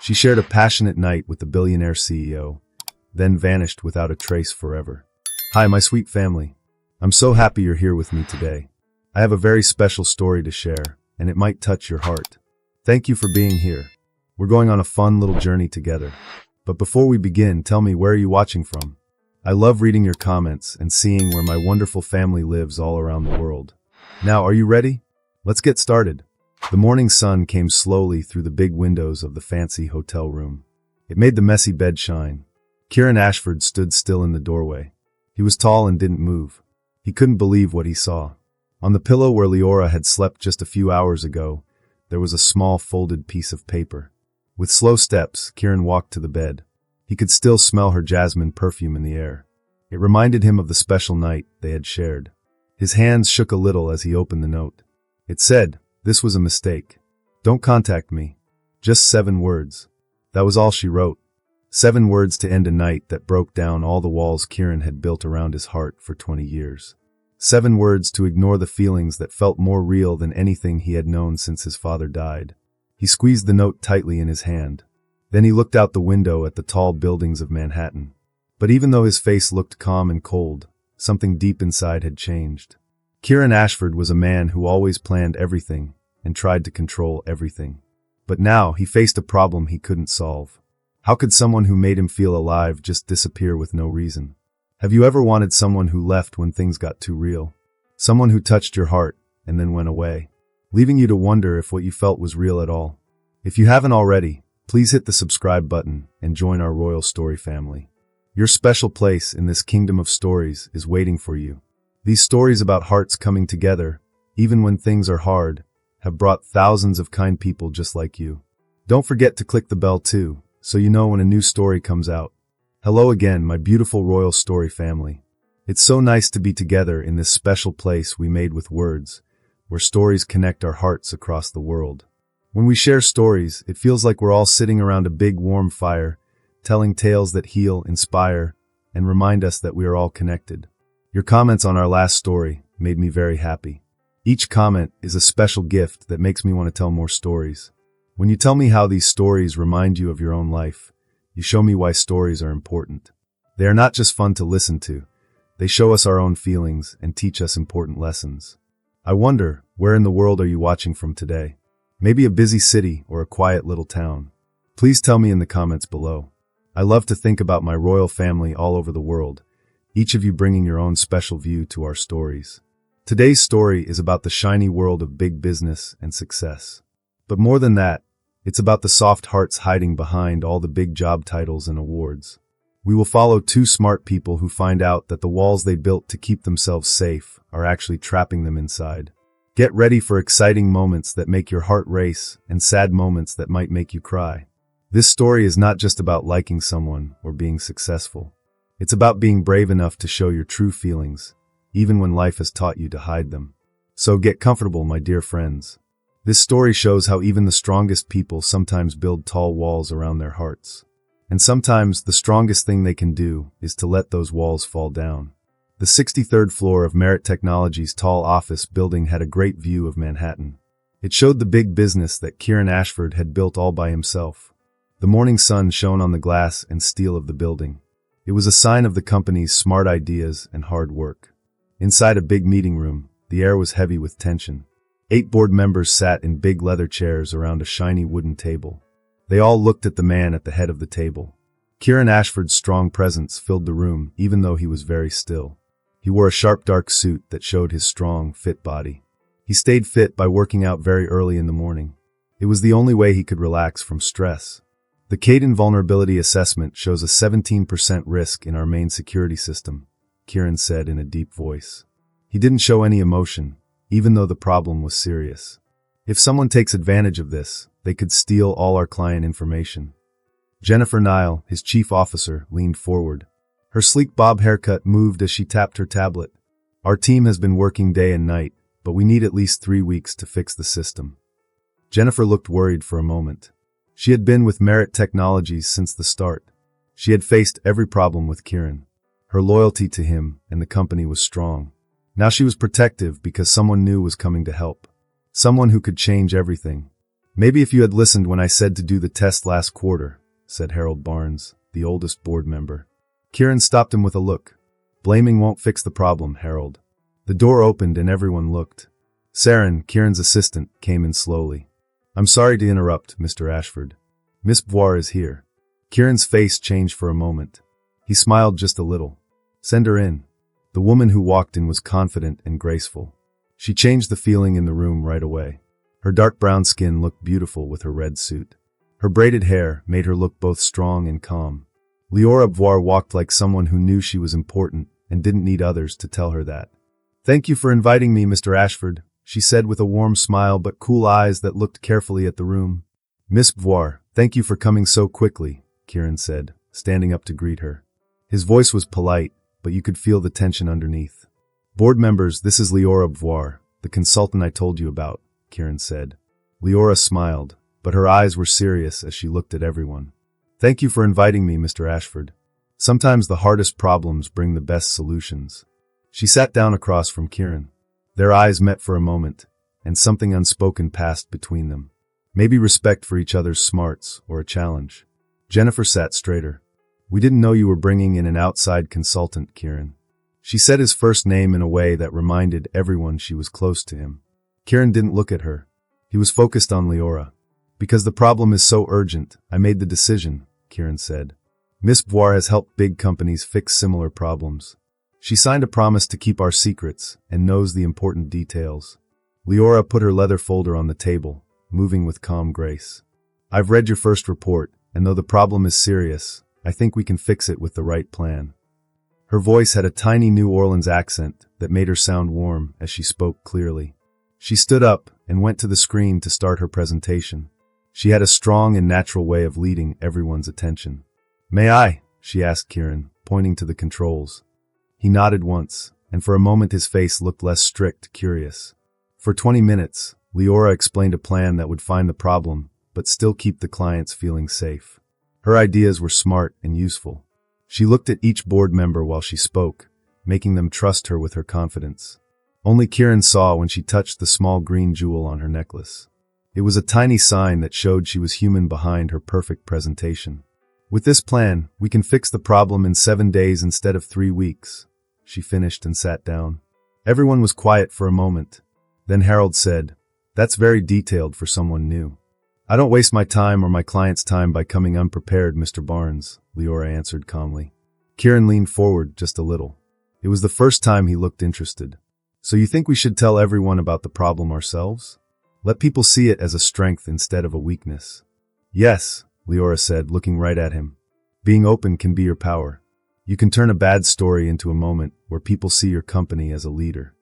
She shared a passionate night with the billionaire CEO, then vanished without a trace forever. Hi, my sweet family. I'm so happy you're here with me today. I have a very special story to share, and it might touch your heart. Thank you for being here. We're going on a fun little journey together. But before we begin, tell me, where are you watching from? I love reading your comments and seeing where my wonderful family lives all around the world. Now, are you ready? Let's get started. The morning sun came slowly through the big windows of the fancy hotel room. It made the messy bed shine. Kieran Ashford stood still in the doorway. He was tall and didn't move. He couldn't believe what he saw. On the pillow where Leora had slept just a few hours ago, there was a small folded piece of paper. With slow steps, Kieran walked to the bed. He could still smell her jasmine perfume in the air. It reminded him of the special night they had shared. His hands shook a little as he opened the note. It said, "This was a mistake. Don't contact me." Just 7 words. That was all she wrote. 7 words to end a night that broke down all the walls Kieran had built around his heart for 20 years. 7 words to ignore the feelings that felt more real than anything he had known since his father died. He squeezed the note tightly in his hand. Then he looked out the window at the tall buildings of Manhattan. But even though his face looked calm and cold, something deep inside had changed. Kieran Ashford was a man who always planned everything and tried to control everything. But now he faced a problem he couldn't solve. How could someone who made him feel alive just disappear with no reason? Have you ever wanted someone who left when things got too real? Someone who touched your heart and then went away, leaving you to wonder if what you felt was real at all? If you haven't already, please hit the subscribe button and join our Royal Story family. Your special place in this kingdom of stories is waiting for you. These stories about hearts coming together, even when things are hard, have brought thousands of kind people just like you. Don't forget to click the bell too, so you know when a new story comes out. Hello again, my beautiful Royal Story family. It's so nice to be together in this special place we made with words, where stories connect our hearts across the world. When we share stories, it feels like we're all sitting around a big warm fire, telling tales that heal, inspire, and remind us that we are all connected. Your comments on our last story made me very happy. Each comment is a special gift that makes me want to tell more stories. When you tell me how these stories remind you of your own life, you show me why stories are important. They are not just fun to listen to. They show us our own feelings and teach us important lessons. I wonder, where in the world are you watching from today? Maybe a busy city or a quiet little town. Please tell me in the comments below. I love to think about my royal family all over the world, each of you bringing your own special view to our stories. Today's story is about the shiny world of big business and success. But more than that, it's about the soft hearts hiding behind all the big job titles and awards. We will follow 2 smart people who find out that the walls they built to keep themselves safe are actually trapping them inside. Get ready for exciting moments that make your heart race and sad moments that might make you cry. This story is not just about liking someone or being successful. It's about being brave enough to show your true feelings, even when life has taught you to hide them. So get comfortable, my dear friends. This story shows how even the strongest people sometimes build tall walls around their hearts. And sometimes the strongest thing they can do is to let those walls fall down. The 63rd floor of Merit Technology's tall office building had a great view of Manhattan. It showed the big business that Kieran Ashford had built all by himself. The morning sun shone on the glass and steel of the building. It was a sign of the company's smart ideas and hard work. Inside a big meeting room, the air was heavy with tension. 8 board members sat in big leather chairs around a shiny wooden table. They all looked at the man at the head of the table. Kieran Ashford's strong presence filled the room, even though he was very still. He wore a sharp dark suit that showed his strong, fit body. He stayed fit by working out very early in the morning. It was the only way he could relax from stress. The Caden Vulnerability Assessment shows a 17% risk in our main security system, Kieran said in a deep voice. He didn't show any emotion, even though the problem was serious. If someone takes advantage of this, they could steal all our client information. Jennifer Nile, his chief officer, leaned forward. Her sleek bob haircut moved as she tapped her tablet. Our team has been working day and night, but we need at least 3 weeks to fix the system. Jennifer looked worried for a moment. She had been with Merit Technologies since the start. She had faced every problem with Kieran. Her loyalty to him and the company was strong. Now she was protective because someone new was coming to help. Someone who could change everything. Maybe if you had listened when I said to do the test last quarter, said Harold Barnes, the oldest board member. Kieran stopped him with a look. Blaming won't fix the problem, Harold. The door opened and everyone looked. Saren, Kieran's assistant, came in slowly. I'm sorry to interrupt, Mr. Ashford. Miss Boire is here. Kieran's face changed for a moment. He smiled just a little. Send her in. The woman who walked in was confident and graceful. She changed the feeling in the room right away. Her dark brown skin looked beautiful with her red suit. Her braided hair made her look both strong and calm. Leora Boire walked like someone who knew she was important and didn't need others to tell her that. Thank you for inviting me, Mr. Ashford, she said with a warm smile but cool eyes that looked carefully at the room. Miss Boire, thank you for coming so quickly, Kieran said, standing up to greet her. His voice was polite, but you could feel the tension underneath. Board members, this is Leora Boire, the consultant I told you about, Kieran said. Leora smiled, but her eyes were serious as she looked at everyone. Thank you for inviting me, Mr. Ashford. Sometimes the hardest problems bring the best solutions. She sat down across from Kieran. Their eyes met for a moment, and something unspoken passed between them. Maybe respect for each other's smarts or a challenge. Jennifer sat straighter. We didn't know you were bringing in an outside consultant, Kieran. She said his first name in a way that reminded everyone she was close to him. Kieran didn't look at her. He was focused on Leora. Because the problem is so urgent, I made the decision, Kieran said. Miss Boire has helped big companies fix similar problems. She signed a promise to keep our secrets and knows the important details. Leora put her leather folder on the table, moving with calm grace. I've read your first report, and though the problem is serious, I think we can fix it with the right plan. Her voice had a tiny New Orleans accent that made her sound warm as she spoke clearly. She stood up and went to the screen to start her presentation. She had a strong and natural way of leading everyone's attention. May I? She asked Kieran, pointing to the controls. He nodded once, and for a moment his face looked less strict, curious. For 20 minutes, Leora explained a plan that would find the problem, but still keep the clients feeling safe. Her ideas were smart and useful. She looked at each board member while she spoke, making them trust her with her confidence. Only Kieran saw when she touched the small green jewel on her necklace. It was a tiny sign that showed she was human behind her perfect presentation. With this plan, we can fix the problem in 7 days instead of 3 weeks. She finished and sat down. Everyone was quiet for a moment. Then Harold said, That's very detailed for someone new. I don't waste my time or my client's time by coming unprepared, Mr. Barnes, Leora answered calmly. Kieran leaned forward just a little. It was the first time he looked interested. So you think we should tell everyone about the problem ourselves? Let people see it as a strength instead of a weakness. Yes, Leora said, looking right at him. Being open can be your power. You can turn a bad story into a moment where people see your company as a leader.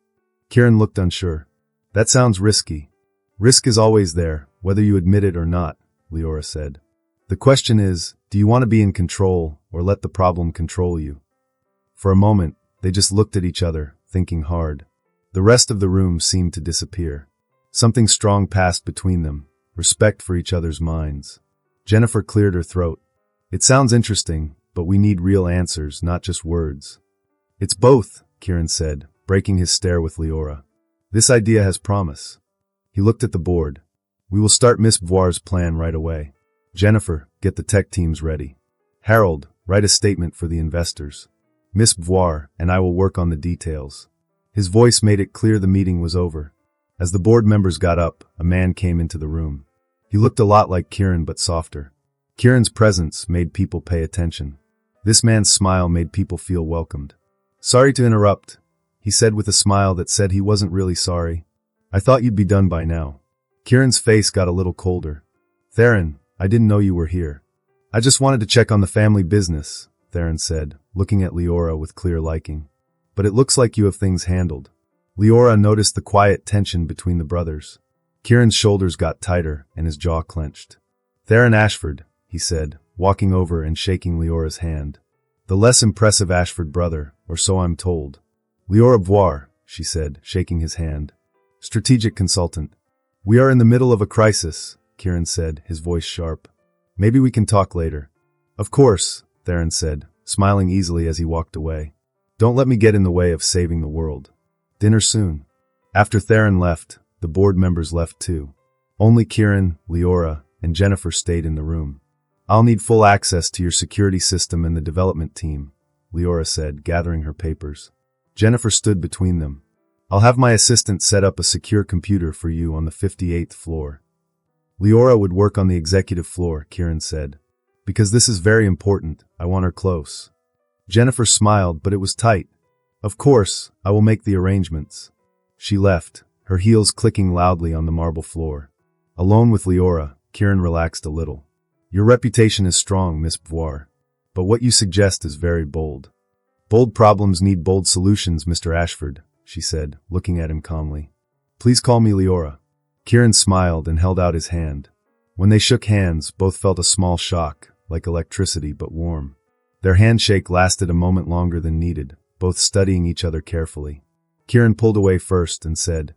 Kieran looked unsure. That sounds risky. Risk is always there, whether you admit it or not, Leora said. The question is, do you want to be in control or let the problem control you? For a moment, they just looked at each other, thinking hard. The rest of the room seemed to disappear. Something strong passed between them, respect for each other's minds. Jennifer cleared her throat. It sounds interesting, but we need real answers, not just words. It's both, Kieran said, breaking his stare with Leora. This idea has promise. He looked at the board. We will start Miss Boire's plan right away. Jennifer, get the tech teams ready. Harold, write a statement for the investors. Miss Boire and I will work on the details. His voice made it clear the meeting was over. As the board members got up, a man came into the room. He looked a lot like Kieran but softer. Kieran's presence made people pay attention. This man's smile made people feel welcomed. Sorry to interrupt, he said with a smile that said he wasn't really sorry. I thought you'd be done by now. Kieran's face got a little colder. Theron, I didn't know you were here. I just wanted to check on the family business, Theron said, looking at Leora with clear liking. But it looks like you have things handled. Leora noticed the quiet tension between the brothers. Kieran's shoulders got tighter and his jaw clenched. Theron Ashford, he said, walking over and shaking Leora's hand. The less impressive Ashford brother, or so I'm told. Leora Boire, she said, shaking his hand. Strategic consultant. We are in the middle of a crisis, Kieran said, his voice sharp. Maybe we can talk later. Of course, Theron said, smiling easily as he walked away. Don't let me get in the way of saving the world. Dinner soon. After Theron left, the board members left too. Only Kieran, Leora, and Jennifer stayed in the room. I'll need full access to your security system and the development team, Leora said, gathering her papers. Jennifer stood between them. I'll have my assistant set up a secure computer for you on the 58th floor. Leora would work on the executive floor, Kieran said. Because this is very important, I want her close. Jennifer smiled, but it was tight. Of course, I will make the arrangements. She left, her heels clicking loudly on the marble floor. Alone with Leora, Kieran relaxed a little. Your reputation is strong, Miss Beauvoir. But what you suggest is very bold. Bold problems need bold solutions, Mr. Ashford, she said, looking at him calmly. Please call me Leora. Kieran smiled and held out his hand. When they shook hands, both felt a small shock, like electricity but warm. Their handshake lasted a moment longer than needed, both studying each other carefully. Kieran pulled away first and said,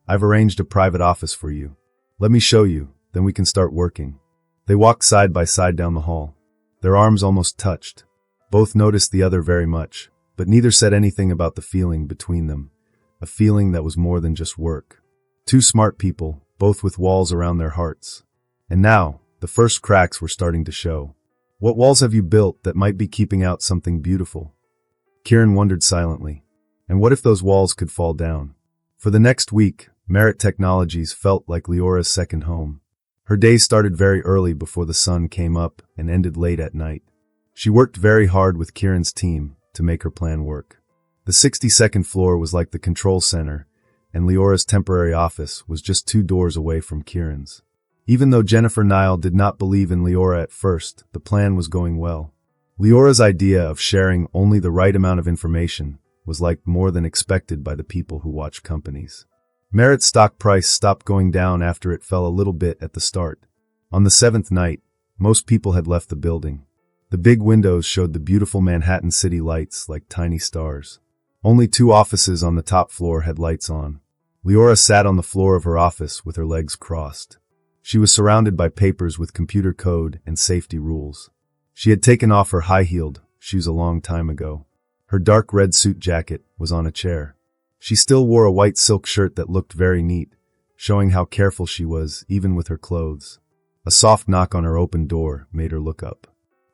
I've arranged a private office for you. Let me show you, then we can start working. They walked side by side down the hall. Their arms almost touched. Both noticed the other very much, but neither said anything about the feeling between them, a feeling that was more than just work. Two smart people, both with walls around their hearts. And now, the first cracks were starting to show. What walls have you built that might be keeping out something beautiful? Kieran wondered silently. And what if those walls could fall down? For the next week, Merit Technologies felt like Leora's second home. Her days started very early before the sun came up and ended late at night. She worked very hard with Kieran's team to make her plan work. The 62nd floor was like the control center, and Leora's temporary office was just 2 doors away from Kieran's. Even though Jennifer Nile did not believe in Leora at first, the plan was going well. Leora's idea of sharing only the right amount of information was liked more than expected by the people who watch companies. Merit's stock price stopped going down after it fell a little bit at the start. On the 7th night, most people had left the building. The big windows showed the beautiful Manhattan city lights like tiny stars. Only 2 offices on the top floor had lights on. Leora sat on the floor of her office with her legs crossed. She was surrounded by papers with computer code and safety rules. She had taken off her high-heeled shoes a long time ago. Her dark red suit jacket was on a chair. She still wore a white silk shirt that looked very neat, showing how careful she was, even with her clothes. A soft knock on her open door made her look up.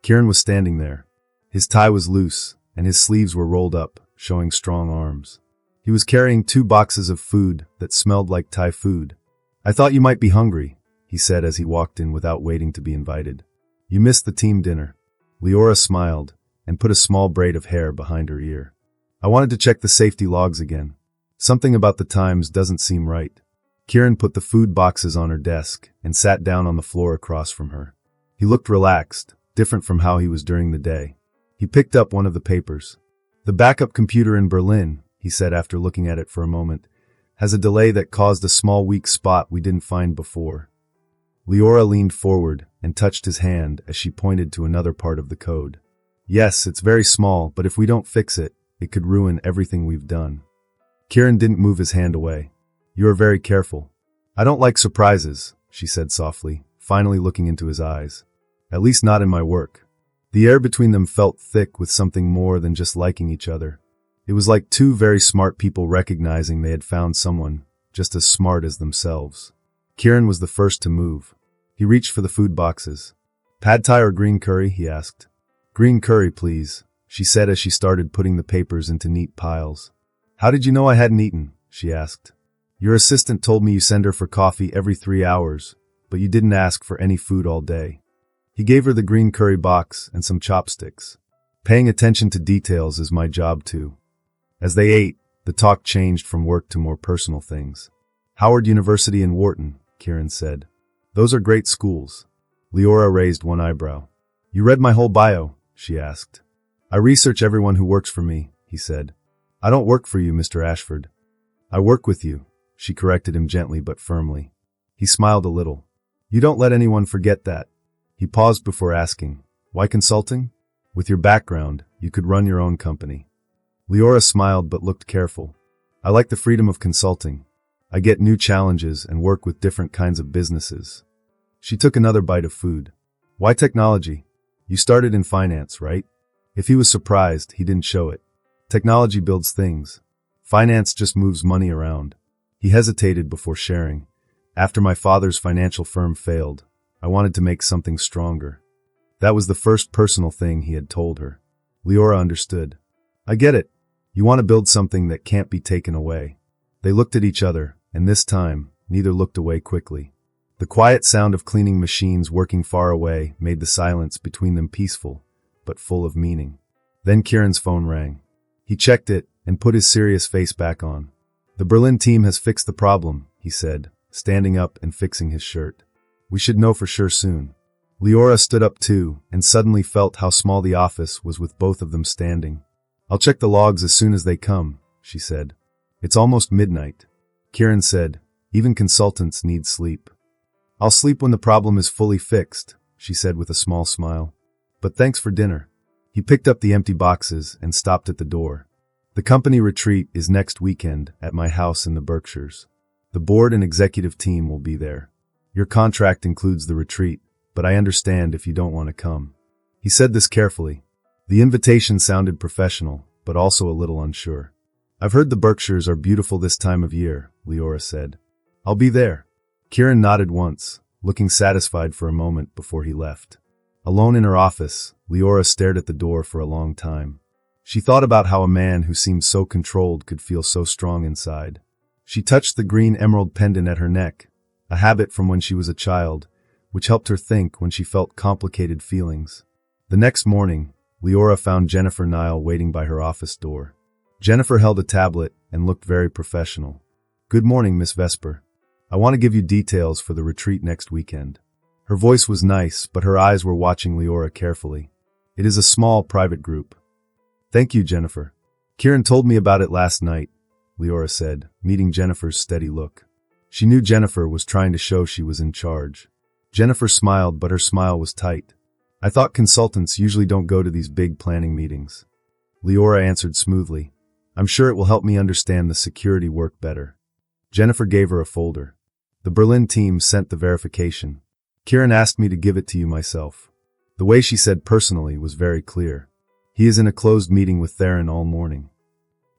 Kieran was standing there. His tie was loose, and his sleeves were rolled up, showing strong arms. He was carrying 2 boxes of food that smelled like Thai food. I thought you might be hungry, he said as he walked in without waiting to be invited. You missed the team dinner. Leora smiled and put a small braid of hair behind her ear. I wanted to check the safety logs again. Something about the times doesn't seem right. Kieran put the food boxes on her desk and sat down on the floor across from her. He looked relaxed, different from how he was during the day. He picked up one of the papers. The backup computer in Berlin, he said after looking at it for a moment, has a delay that caused a small weak spot we didn't find before. Leora leaned forward and touched his hand as she pointed to another part of the code. Yes, it's very small, but if we don't fix it, it could ruin everything we've done. Kieran didn't move his hand away. You are very careful. I don't like surprises, she said softly, finally looking into his eyes. At least not in my work. The air between them felt thick with something more than just liking each other. It was like 2 very smart people recognizing they had found someone just as smart as themselves. Kieran was the first to move. He reached for the food boxes. Pad Thai or green curry, he asked. Green curry, please, she said as she started putting the papers into neat piles. How did you know I hadn't eaten? She asked. Your assistant told me you send her for coffee every 3 hours, but you didn't ask for any food all day. He gave her the green curry box and some chopsticks. Paying attention to details is my job too. As they ate, the talk changed from work to more personal things. Howard University and Wharton, Kieran said. Those are great schools. Leora raised one eyebrow. You read my whole bio? She asked. I research everyone who works for me, he said. I don't work for you, Mr. Ashford. I work with you, she corrected him gently but firmly. He smiled a little. You don't let anyone forget that. He paused before asking, why consulting? With your background, you could run your own company. Leora smiled but looked careful. I like the freedom of consulting. I get new challenges and work with different kinds of businesses. She took another bite of food. Why technology? You started in finance, right? If he was surprised, he didn't show it. Technology builds things. Finance just moves money around. He hesitated before sharing. After my father's financial firm failed, I wanted to make something stronger. That was the first personal thing he had told her. Leora understood. I get it. You want to build something that can't be taken away. They looked at each other, and this time, neither looked away quickly. The quiet sound of cleaning machines working far away made the silence between them peaceful, but full of meaning. Then Kieran's phone rang. He checked it and put his serious face back on. The Berlin team has fixed the problem, he said, standing up and fixing his shirt. We should know for sure soon. Leora stood up too and suddenly felt how small the office was with both of them standing. I'll check the logs as soon as they come, she said. It's almost midnight. Kieran said, even consultants need sleep. I'll sleep when the problem is fully fixed, she said with a small smile. But thanks for dinner. He picked up the empty boxes and stopped at the door. The company retreat is next weekend at my house in the Berkshires. The board and executive team will be there. Your contract includes the retreat, but I understand if you don't want to come. He said this carefully. The invitation sounded professional, but also a little unsure. I've heard the Berkshires are beautiful this time of year, Leora said. I'll be there. Kieran nodded once, looking satisfied for a moment before he left. Alone in her office, Leora stared at the door for a long time. She thought about how a man who seemed so controlled could feel so strong inside. She touched the green emerald pendant at her neck, a habit from when she was a child, which helped her think when she felt complicated feelings. The next morning, Leora found Jennifer Nile waiting by her office door. Jennifer held a tablet and looked very professional. Good morning, Miss Vesper. I want to give you details for the retreat next weekend. Her voice was nice, but her eyes were watching Leora carefully. It is a small private group. Thank you, Jennifer. Kieran told me about it last night, Leora said, meeting Jennifer's steady look. She knew Jennifer was trying to show she was in charge. Jennifer smiled, but her smile was tight. I thought consultants usually don't go to these big planning meetings. Leora answered smoothly. I'm sure it will help me understand the security work better. Jennifer gave her a folder. The Berlin team sent the verification. Kieran asked me to give it to you myself. The way she said personally was very clear. He is in a closed meeting with Theron all morning.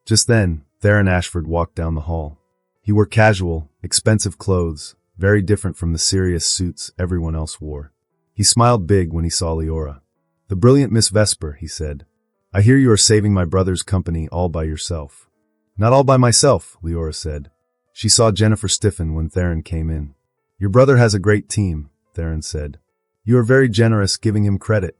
Just then, Theron Ashford walked down the hall. He wore casual, expensive clothes, very different from the serious suits everyone else wore. He smiled big when he saw Leora. The brilliant Miss Vesper, he said. I hear you are saving my brother's company all by yourself. Not all by myself, Leora said. She saw Jennifer stiffen when Theron came in. Your brother has a great team, Theron said. You are very generous giving him credit.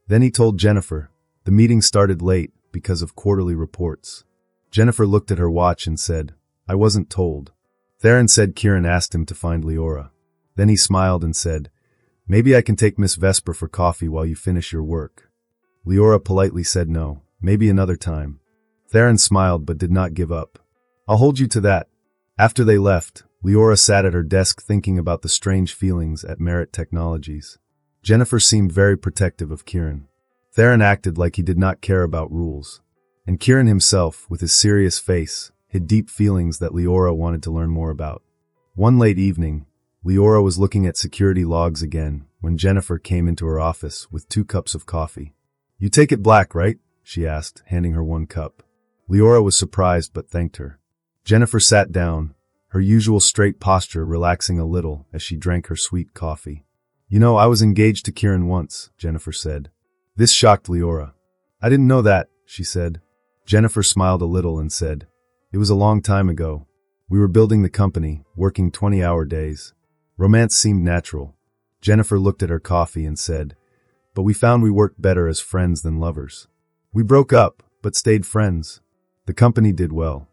Then he told Jennifer. The meeting started late because of quarterly reports. Jennifer looked at her watch and said, I wasn't told. Theron said Kieran asked him to find Leora. Then he smiled and said, Maybe I can take Miss Vesper for coffee while you finish your work. Leora politely said no, maybe another time. Theron smiled but did not give up. I'll hold you to that. After they left, Leora sat at her desk thinking about the strange feelings at Merit Technologies. Jennifer seemed very protective of Kieran. Theron acted like he did not care about rules. And Kieran himself, with his serious face, hid deep feelings that Leora wanted to learn more about. One late evening, Leora was looking at security logs again when Jennifer came into her office with 2 cups of coffee. You take it black, right? She asked, handing her 1 cup. Leora was surprised but thanked her. Jennifer sat down, her usual straight posture relaxing a little as she drank her sweet coffee. You know, I was engaged to Kieran once, Jennifer said. This shocked Leora. I didn't know that, she said. Jennifer smiled a little and said, It was a long time ago. We were building the company, working 20-hour days. Romance seemed natural. Jennifer looked at her coffee and said, But we found we worked better as friends than lovers. We broke up, but stayed friends. The company did well.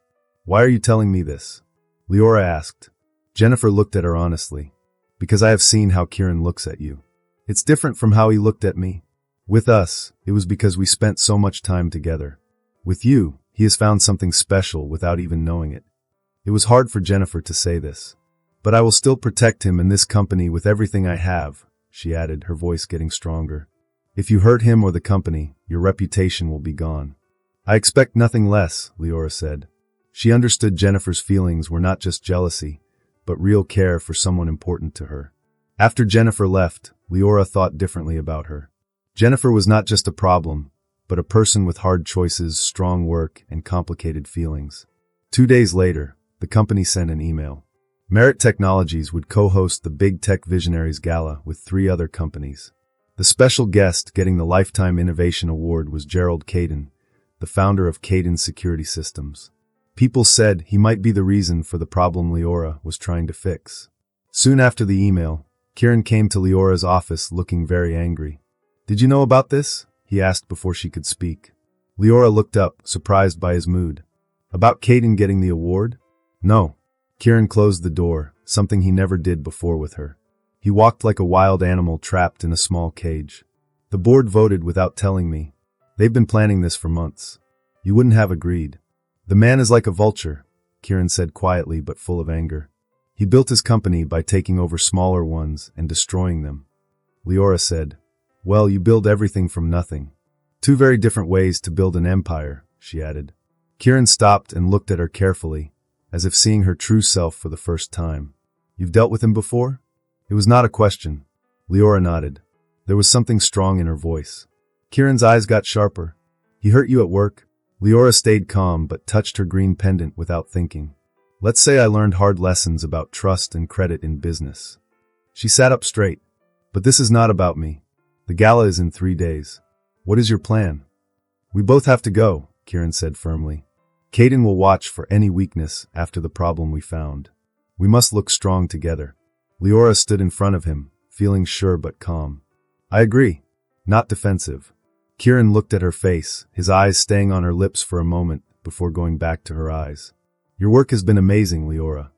Why are you telling me this? Leora asked. Jennifer looked at her honestly. Because I have seen how Kieran looks at you. It's different from how he looked at me. With us, it was because we spent so much time together. With you, he has found something special without even knowing it. It was hard for Jennifer to say this. But I will still protect him and this company with everything I have, she added, her voice getting stronger. If you hurt him or the company, your reputation will be gone. I expect nothing less, Leora said. She understood Jennifer's feelings were not just jealousy, but real care for someone important to her. After Jennifer left, Leora thought differently about her. Jennifer was not just a problem, but a person with hard choices, strong work, and complicated feelings. 2 days later, the company sent an email. Merit Technologies would co-host the Big Tech Visionaries Gala with 3 other companies. The special guest getting the Lifetime Innovation Award was Gerald Caden, the founder of Caden Security Systems. People said he might be the reason for the problem Leora was trying to fix. Soon after the email, Kieran came to Leora's office looking very angry. "Did you know about this?" he asked before she could speak. Leora looked up, surprised by his mood. "About Caden getting the award?" "No." Kieran closed the door, something he never did before with her. He walked like a wild animal trapped in a small cage. "The board voted without telling me. They've been planning this for months. You wouldn't have agreed." "The man is like a vulture," Kieran said quietly but full of anger. "He built his company by taking over smaller ones and destroying them." Leora said, "Well, you build everything from nothing. 2 very different ways to build an empire," she added. Kieran stopped and looked at her carefully, as if seeing her true self for the first time. "You've dealt with him before?" It was not a question. Leora nodded. There was something strong in her voice. Kieran's eyes got sharper. "He hurt you at work?" Leora stayed calm but touched her green pendant without thinking. "Let's say I learned hard lessons about trust and credit in business." She sat up straight. "But this is not about me. The gala is in 3 days. What is your plan?" "We both have to go," Kieran said firmly. "Caden will watch for any weakness after the problem we found. We must look strong together." Leora stood in front of him, feeling sure but calm. "I agree." Not defensive. Kieran looked at her face, his eyes staying on her lips for a moment before going back to her eyes. "Your work has been amazing, Leora."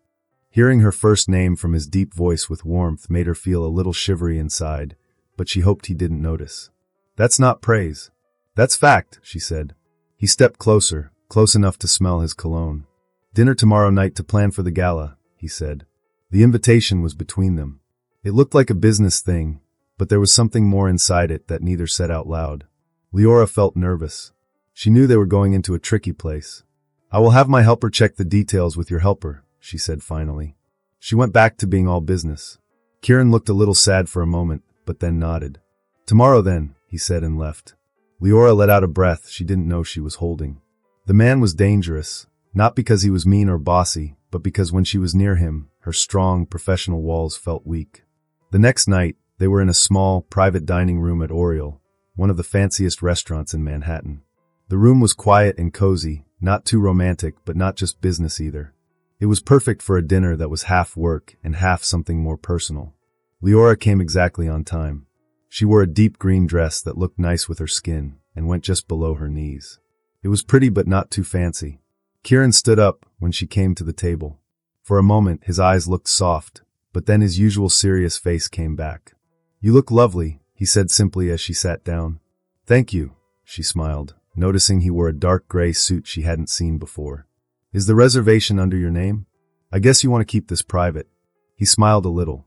Hearing her first name from his deep voice with warmth made her feel a little shivery inside, but she hoped he didn't notice. "That's not praise. That's fact," she said. He stepped closer, close enough to smell his cologne. "Dinner tomorrow night to plan for the gala," he said. The invitation was between them. It looked like a business thing, but there was something more inside it that neither said out loud. Leora felt nervous. She knew they were going into a tricky place. "I will have my helper check the details with your helper," she said finally. She went back to being all business. Kieran looked a little sad for a moment, but then nodded. "Tomorrow then," he said and left. Leora let out a breath she didn't know she was holding. The man was dangerous, not because he was mean or bossy, but because when she was near him, her strong, professional walls felt weak. The next night, they were in a small, private dining room at Oriole, one of the fanciest restaurants in Manhattan. The room was quiet and cozy, not too romantic but not just business either. It was perfect for a dinner that was half work and half something more personal. Leora came exactly on time. She wore a deep green dress that looked nice with her skin and went just below her knees. It was pretty but not too fancy. Kieran stood up when she came to the table. For a moment his eyes looked soft, but then his usual serious face came back. "You look lovely," he said simply as she sat down. "Thank you," she smiled, noticing he wore a dark gray suit she hadn't seen before. "Is the reservation under your name? I guess you want to keep this private." He smiled a little.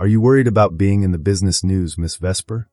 "Are you worried about being in the business news, Miss Vesper?"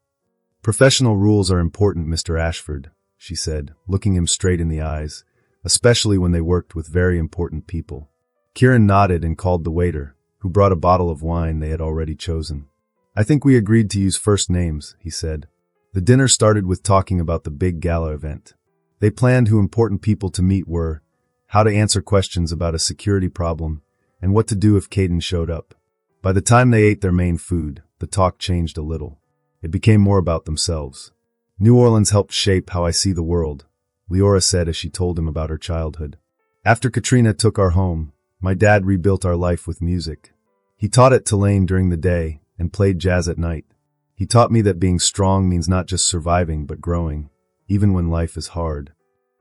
"Professional rules are important, Mr. Ashford," she said, looking him straight in the eyes, especially when they worked with very important people. Kieran nodded and called the waiter, who brought a bottle of wine they had already chosen. "I think we agreed to use first names," he said. The dinner started with talking about the big gala event. They planned who important people to meet were, how to answer questions about a security problem, and what to do if Caden showed up. By the time they ate their main food, the talk changed a little. It became more about themselves. "New Orleans helped shape how I see the world," Leora said as she told him about her childhood. "After Katrina took our home, my dad rebuilt our life with music. He taught at Tulane during the day and played jazz at night. He taught me that being strong means not just surviving but growing, even when life is hard."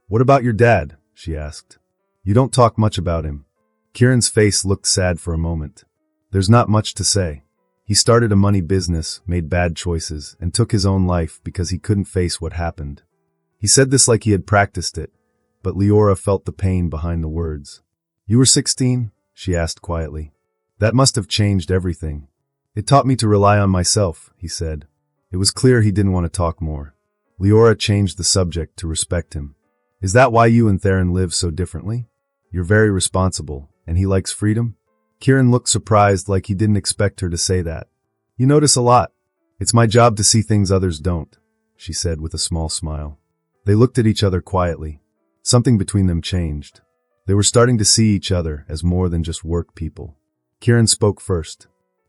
"What about your dad?" she asked. "You don't talk much about him." Kieran's face looked sad for a moment. "There's not much to say. He started a money business, made bad choices, and took his own life because he couldn't face what happened." He said this like he had practiced it, but Leora felt the pain behind the words. "You were 16?" she asked quietly. "That must have changed everything." "It taught me to rely on myself," he said. It was clear he didn't want to talk more. Leora changed the subject to respect him. "Is that why you and Theron live so differently? You're very responsible, and he likes freedom?" Kieran looked surprised like he didn't expect her to say that. "You notice a lot." "It's my job to see things others don't," she said with a small smile. They looked at each other quietly. Something between them changed. They were starting to see each other as more than just work people. Kieran spoke first.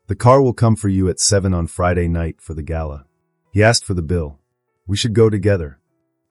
The car will come for you at 7 on Friday night for the gala. He asked for the bill. We should go together.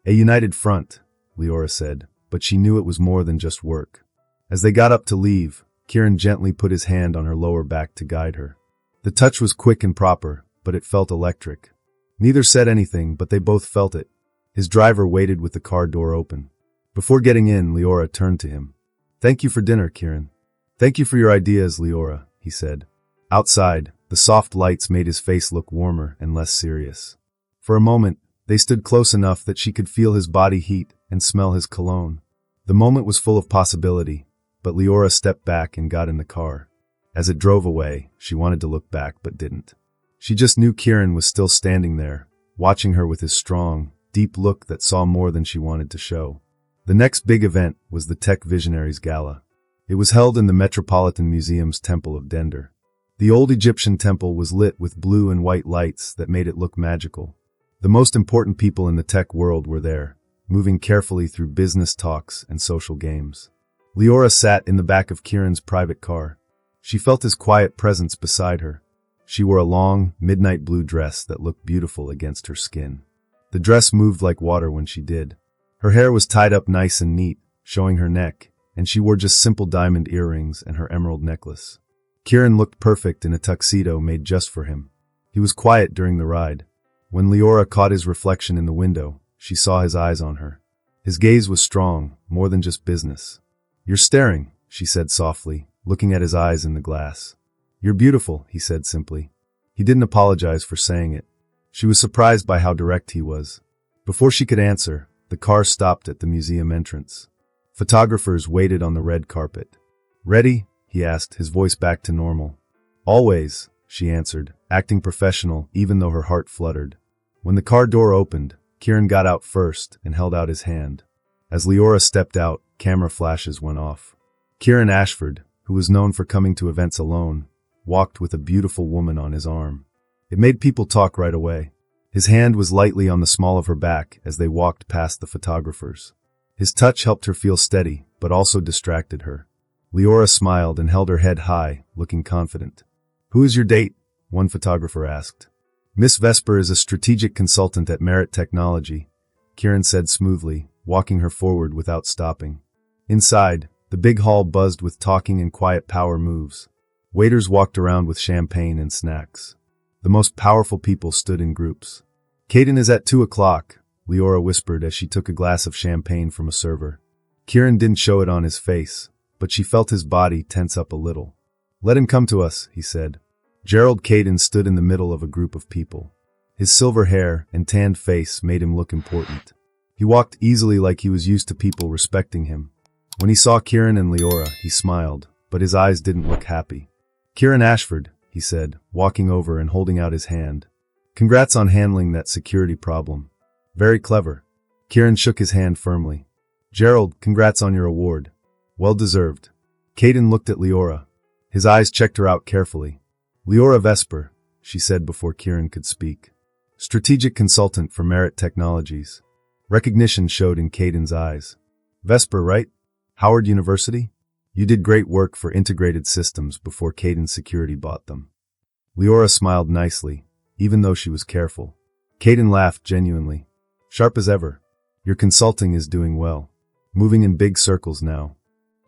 A united front, Leora said, but she knew it was more than just work. As they got up to leave, Kieran gently put his hand on her lower back to guide her. The touch was quick and proper, but it felt electric. Neither said anything, but they both felt it. His driver waited with the car door open. Before getting in, Leora turned to him. Thank you for dinner, Kieran. Thank you for your ideas, Leora, he said. Outside, the soft lights made his face look warmer and less serious. For a moment, they stood close enough that she could feel his body heat and smell his cologne. The moment was full of possibility, but Leora stepped back and got in the car. As it drove away, she wanted to look back but didn't. She just knew Kieran was still standing there, watching her with his strong, deep look that saw more than she wanted to show. The next big event was the Tech Visionaries Gala. It was held in the Metropolitan Museum's Temple of Dender. The old Egyptian temple was lit with blue and white lights that made it look magical. The most important people in the tech world were there, moving carefully through business talks and social games. Leora sat in the back of Kieran's private car. She felt his quiet presence beside her. She wore a long, midnight blue dress that looked beautiful against her skin. The dress moved like water when she did. Her hair was tied up nice and neat, showing her neck, and she wore just simple diamond earrings and her emerald necklace. Kieran looked perfect in a tuxedo made just for him. He was quiet during the ride. When Leora caught his reflection in the window, she saw his eyes on her. His gaze was strong, more than just business. You're staring, she said softly, looking at his eyes in the glass. You're beautiful, he said simply. He didn't apologize for saying it. She was surprised by how direct he was. Before she could answer, the car stopped at the museum entrance. Photographers waited on the red carpet. Ready? He asked, his voice back to normal. Always, she answered, acting professional even though her heart fluttered. When the car door opened, Kieran got out first and held out his hand. As Leora stepped out, camera flashes went off. Kieran Ashford, who was known for coming to events alone, walked with a beautiful woman on his arm. It made people talk right away. His hand was lightly on the small of her back as they walked past the photographers. His touch helped her feel steady, but also distracted her. Leora smiled and held her head high, looking confident. Who is your date? One photographer asked. Miss Vesper is a strategic consultant at Merit Technology, Kieran said smoothly, walking her forward without stopping. Inside, the big hall buzzed with talking and quiet power moves. Waiters walked around with champagne and snacks. The most powerful people stood in groups. Caden is at 2 o'clock, Leora whispered as she took a glass of champagne from a server. Kieran didn't show it on his face, but she felt his body tense up a little. Let him come to us, he said. Gerald Caden stood in the middle of a group of people. His silver hair and tanned face made him look important. He walked easily like he was used to people respecting him. When he saw Kieran and Leora, he smiled, but his eyes didn't look happy. Kieran Ashford, he said, walking over and holding out his hand. Congrats on handling that security problem. Very clever. Kieran shook his hand firmly. Gerald, congrats on your award. Well deserved. Caden looked at Leora. His eyes checked her out carefully. Leora Vesper, she said before Kieran could speak. Strategic consultant for Merit Technologies. Recognition showed in Caden's eyes. Vesper, right? Howard University? You did great work for integrated systems before Caden Security bought them. Leora smiled nicely, even though she was careful. Caden laughed genuinely. Sharp as ever. Your consulting is doing well. Moving in big circles now.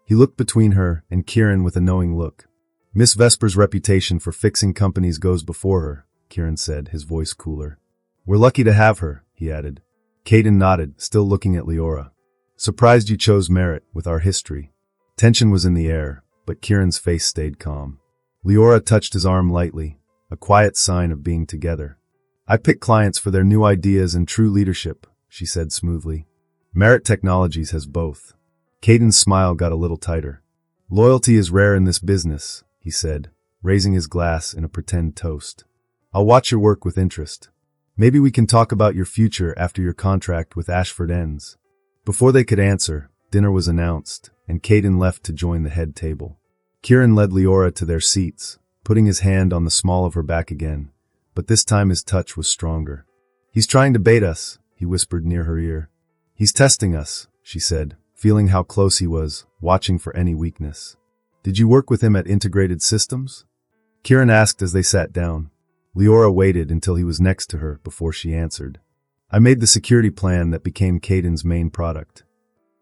He looked between her and Kieran with a knowing look. Miss Vesper's reputation for fixing companies goes before her, Kieran said, his voice cooler. We're lucky to have her, he added. Caden nodded, still looking at Leora. Surprised you chose Merit with our history. Tension was in the air, but Kieran's face stayed calm. Leora touched his arm lightly, a quiet sign of being together. I pick clients for their new ideas and true leadership, she said smoothly. Merit Technologies has both. Caden's smile got a little tighter. Loyalty is rare in this business, he said, raising his glass in a pretend toast. I'll watch your work with interest. Maybe we can talk about your future after your contract with Ashford ends. Before they could answer, dinner was announced, and Caden left to join the head table. Kieran led Leora to their seats, putting his hand on the small of her back again, but this time his touch was stronger. He's trying to bait us, he whispered near her ear. He's testing us, she said, feeling how close he was, watching for any weakness. Did you work with him at Integrated Systems? Kieran asked as they sat down. Leora waited until he was next to her before she answered. I made the security plan that became Caden's main product.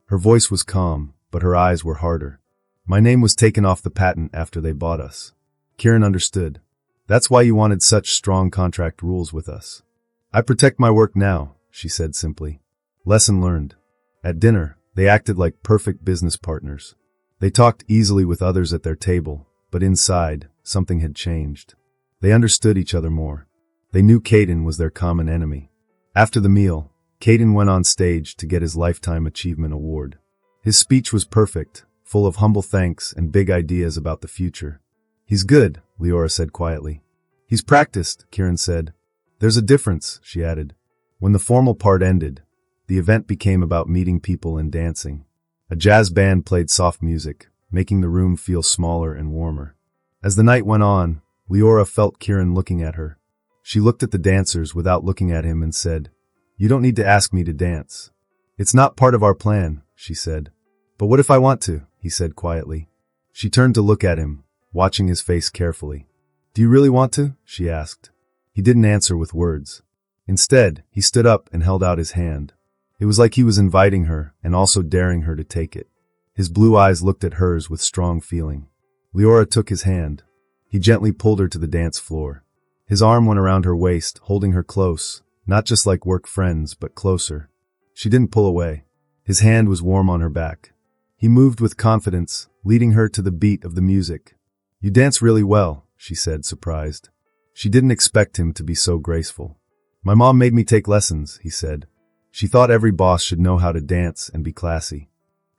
Her voice was calm, but her eyes were harder. My name was taken off the patent after they bought us. Kieran understood. That's why you wanted such strong contract rules with us. I protect my work now, she said simply. Lesson learned. At dinner, they acted like perfect business partners. They talked easily with others at their table, but inside, something had changed. They understood each other more. They knew Caden was their common enemy. After the meal, Caden went on stage to get his Lifetime Achievement Award. His speech was perfect, full of humble thanks and big ideas about the future. He's good, Leora said quietly. He's practiced, Kieran said. There's a difference, she added. When the formal part ended, the event became about meeting people and dancing. A jazz band played soft music, making the room feel smaller and warmer. As the night went on, Leora felt Kieran looking at her. She looked at the dancers without looking at him and said, You don't need to ask me to dance. It's not part of our plan, she said. But what if I want to? He said quietly. She turned to look at him, watching his face carefully. Do you really want to? She asked. He didn't answer with words. Instead, he stood up and held out his hand. It was like he was inviting her and also daring her to take it. His blue eyes looked at hers with strong feeling. Leora took his hand. He gently pulled her to the dance floor. His arm went around her waist, holding her close, not just like work friends, but closer. She didn't pull away. His hand was warm on her back. He moved with confidence, leading her to the beat of the music. You dance really well, she said, surprised. She didn't expect him to be so graceful. My mom made me take lessons, he said. She thought every boss should know how to dance and be classy.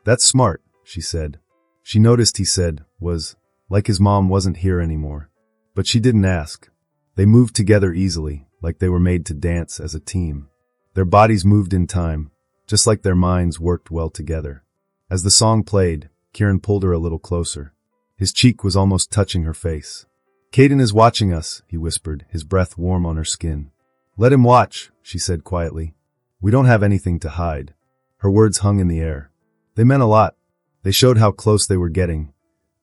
That's smart, she said. She noticed he said, like his mom wasn't here anymore. But she didn't ask. They moved together easily, like they were made to dance as a team. Their bodies moved in time, just like their minds worked well together. As the song played, Kieran pulled her a little closer. His cheek was almost touching her face. Caden is watching us, he whispered, his breath warm on her skin. Let him watch, she said quietly. We don't have anything to hide. Her words hung in the air. They meant a lot. They showed how close they were getting,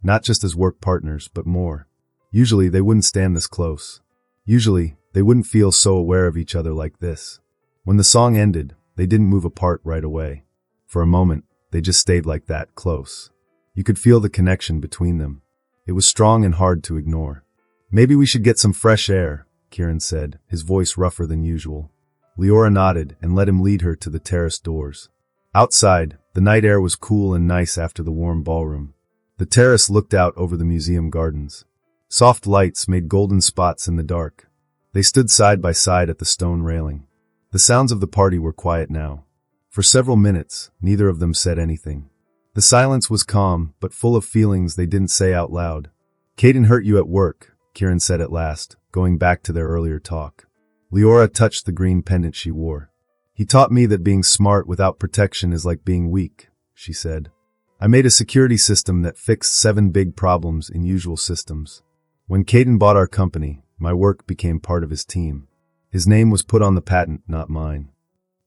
not just as work partners, but more. Usually they wouldn't stand this close. Usually they wouldn't feel so aware of each other like this. When the song ended, they didn't move apart right away. For a moment, they just stayed like that, close. You could feel the connection between them. It was strong and hard to ignore. Maybe we should get some fresh air, Kieran said, his voice rougher than usual. Leora nodded and let him lead her to the terrace doors. Outside, the night air was cool and nice after the warm ballroom. The terrace looked out over the museum gardens. Soft lights made golden spots in the dark. They stood side by side at the stone railing. The sounds of the party were quiet now. For several minutes, neither of them said anything. The silence was calm, but full of feelings they didn't say out loud. Caden hurt you at work, Kieran said at last, going back to their earlier talk. Leora touched the green pendant she wore. He taught me that being smart without protection is like being weak, she said. I made a security system that fixed 7 big problems in usual systems. When Caden bought our company, my work became part of his team. His name was put on the patent, not mine.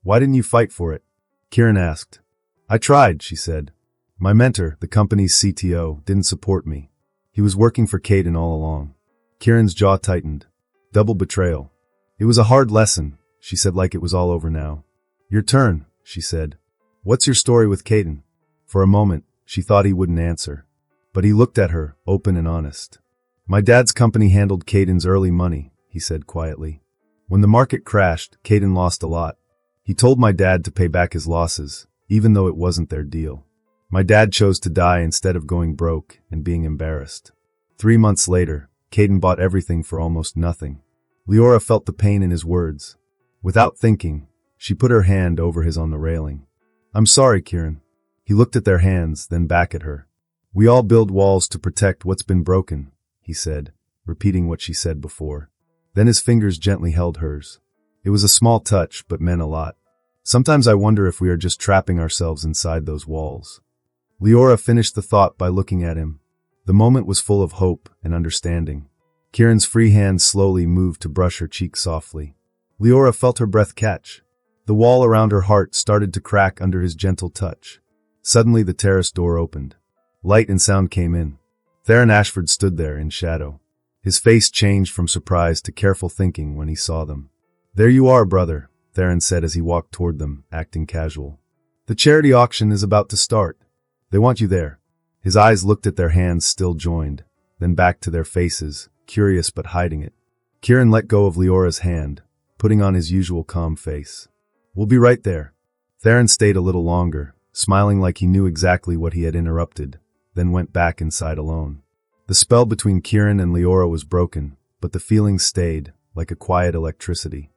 Why didn't you fight for it? Kieran asked. I tried, she said. My mentor, the company's CTO, didn't support me. He was working for Caden all along. Kieran's jaw tightened. Double betrayal. It was a hard lesson, she said like it was all over now. Your turn, she said. What's your story with Caden? For a moment, she thought he wouldn't answer. But he looked at her, open and honest. My dad's company handled Caden's early money, he said quietly. When the market crashed, Caden lost a lot. He told my dad to pay back his losses, even though it wasn't their deal. My dad chose to die instead of going broke and being embarrassed. 3 months later, Caden bought everything for almost nothing. Leora felt the pain in his words. Without thinking, she put her hand over his on the railing. I'm sorry, Kieran. He looked at their hands, then back at her. We all build walls to protect what's been broken, he said, repeating what she said before. Then his fingers gently held hers. It was a small touch, but meant a lot. Sometimes I wonder if we are just trapping ourselves inside those walls. Leora finished the thought by looking at him. The moment was full of hope and understanding. Kieran's free hand slowly moved to brush her cheek softly. Leora felt her breath catch. The wall around her heart started to crack under his gentle touch. Suddenly the terrace door opened. Light and sound came in. Theron Ashford stood there in shadow. His face changed from surprise to careful thinking when he saw them. "There you are, brother," Theron said as he walked toward them, acting casual. "The charity auction is about to start. They want you there." His eyes looked at their hands still joined, then back to their faces, curious but hiding it. Kieran let go of Leora's hand, putting on his usual calm face. "We'll be right there." Theron stayed a little longer, smiling like he knew exactly what he had interrupted, then went back inside alone. The spell between Kieran and Leora was broken, but the feeling stayed, like a quiet electricity.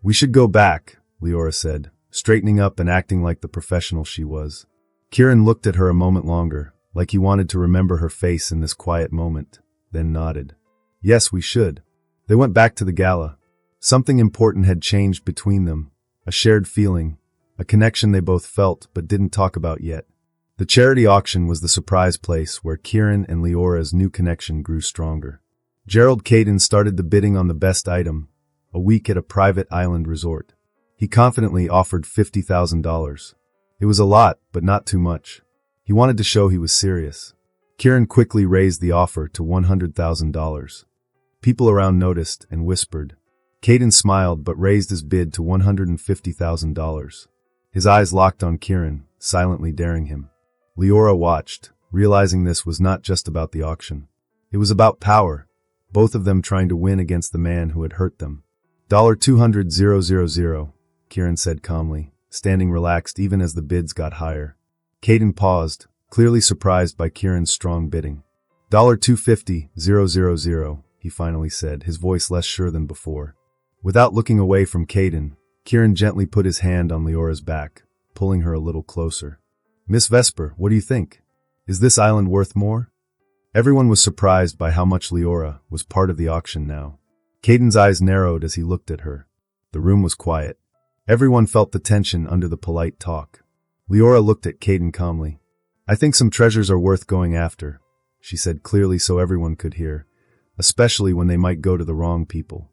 "We should go back," Leora said, straightening up and acting like the professional she was. Kieran looked at her a moment longer, like he wanted to remember her face in this quiet moment, then nodded. "Yes, we should." They went back to the gala. Something important had changed between them, a shared feeling, a connection they both felt but didn't talk about yet. The charity auction was the surprise place where Kieran and Leora's new connection grew stronger. Gerald Caden started the bidding on the best item, a week at a private island resort. He confidently offered $50,000. It was a lot, but not too much. He wanted to show he was serious. Kieran quickly raised the offer to $100,000. People around noticed and whispered. Caden smiled but raised his bid to $150,000. His eyes locked on Kieran, silently daring him. Leora watched, realizing this was not just about the auction. It was about power, both of them trying to win against the man who had hurt them. $200,000, Kieran said calmly, standing relaxed even as the bids got higher. Caden paused, clearly surprised by Kieran's strong bidding. $250,000, he finally said, his voice less sure than before. Without looking away from Caden, Kieran gently put his hand on Leora's back, pulling her a little closer. "Miss Vesper, what do you think? Is this island worth more?" Everyone was surprised by how much Leora was part of the auction now. Caden's eyes narrowed as he looked at her. The room was quiet. Everyone felt the tension under the polite talk. Leora looked at Caden calmly. "I think some treasures are worth going after," she said clearly so everyone could hear, especially when they might go to the wrong people.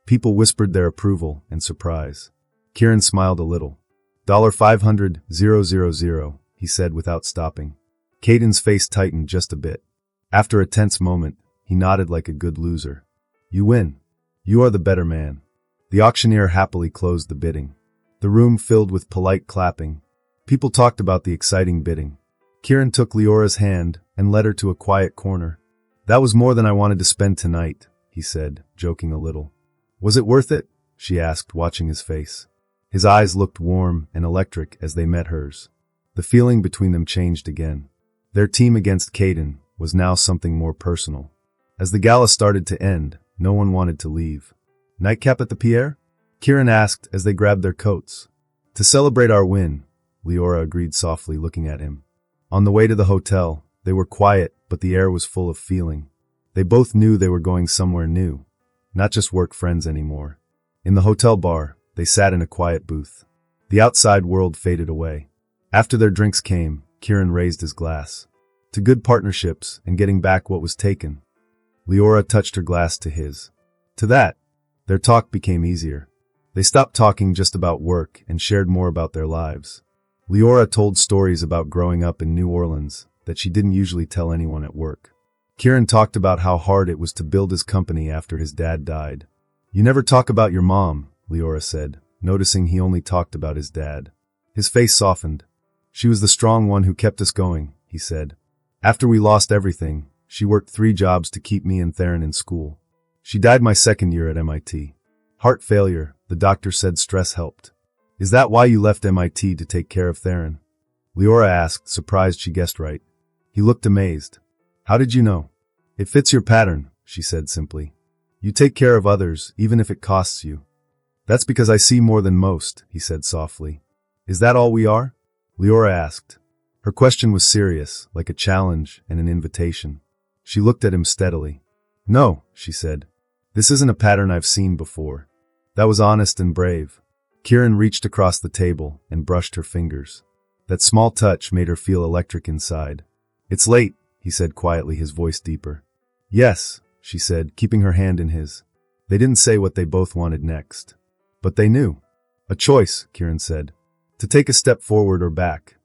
People whispered their approval and surprise. Kieran smiled a little. $500,000, he said without stopping. Caden's face tightened just a bit. After a tense moment, he nodded like a good loser. "You win. You are the better man." The auctioneer happily closed the bidding. The room filled with polite clapping. People talked about the exciting bidding. Kieran took Leora's hand and led her to a quiet corner. "That was more than I wanted to spend tonight," he said, joking a little. "Was it worth it?" she asked, watching his face. His eyes looked warm and electric as they met hers. The feeling between them changed again. Their team against Caden was now something more personal. As the gala started to end, no one wanted to leave. "Nightcap at the Pierre?" Kieran asked as they grabbed their coats. "To celebrate our win," Leora agreed softly, looking at him. On the way to the hotel, they were quiet, but the air was full of feeling. They both knew they were going somewhere new, not just work friends anymore. In the hotel bar, they sat in a quiet booth. The outside world faded away. After their drinks came, Kieran raised his glass. "To good partnerships and getting back what was taken." Leora touched her glass to his. "To that." Their talk became easier. They stopped talking just about work and shared more about their lives. Leora told stories about growing up in New Orleans that she didn't usually tell anyone at work. Kieran talked about how hard it was to build his company after his dad died. "You never talk about your mom," Leora said, noticing he only talked about his dad. His face softened. "She was the strong one who kept us going," he said. "After we lost everything, she worked 3 jobs to keep me and Theron in school. She died my second year at MIT. Heart failure, the doctor said stress helped." "Is that why you left MIT to take care of Theron?" Leora asked, surprised she guessed right. He looked amazed. "How did you know?" "It fits your pattern," she said simply. "You take care of others, even if it costs you." "That's because I see more than most," he said softly. "Is that all we are?" Leora asked. Her question was serious, like a challenge and an invitation. She looked at him steadily. "No," she said. "This isn't a pattern I've seen before." That was honest and brave. Kieran reached across the table and brushed her fingers. That small touch made her feel electric inside. "It's late," he said quietly, his voice deeper. "Yes," she said, keeping her hand in his. They didn't say what they both wanted next. But they knew. "A choice," Kieran said. "To take a step forward or back."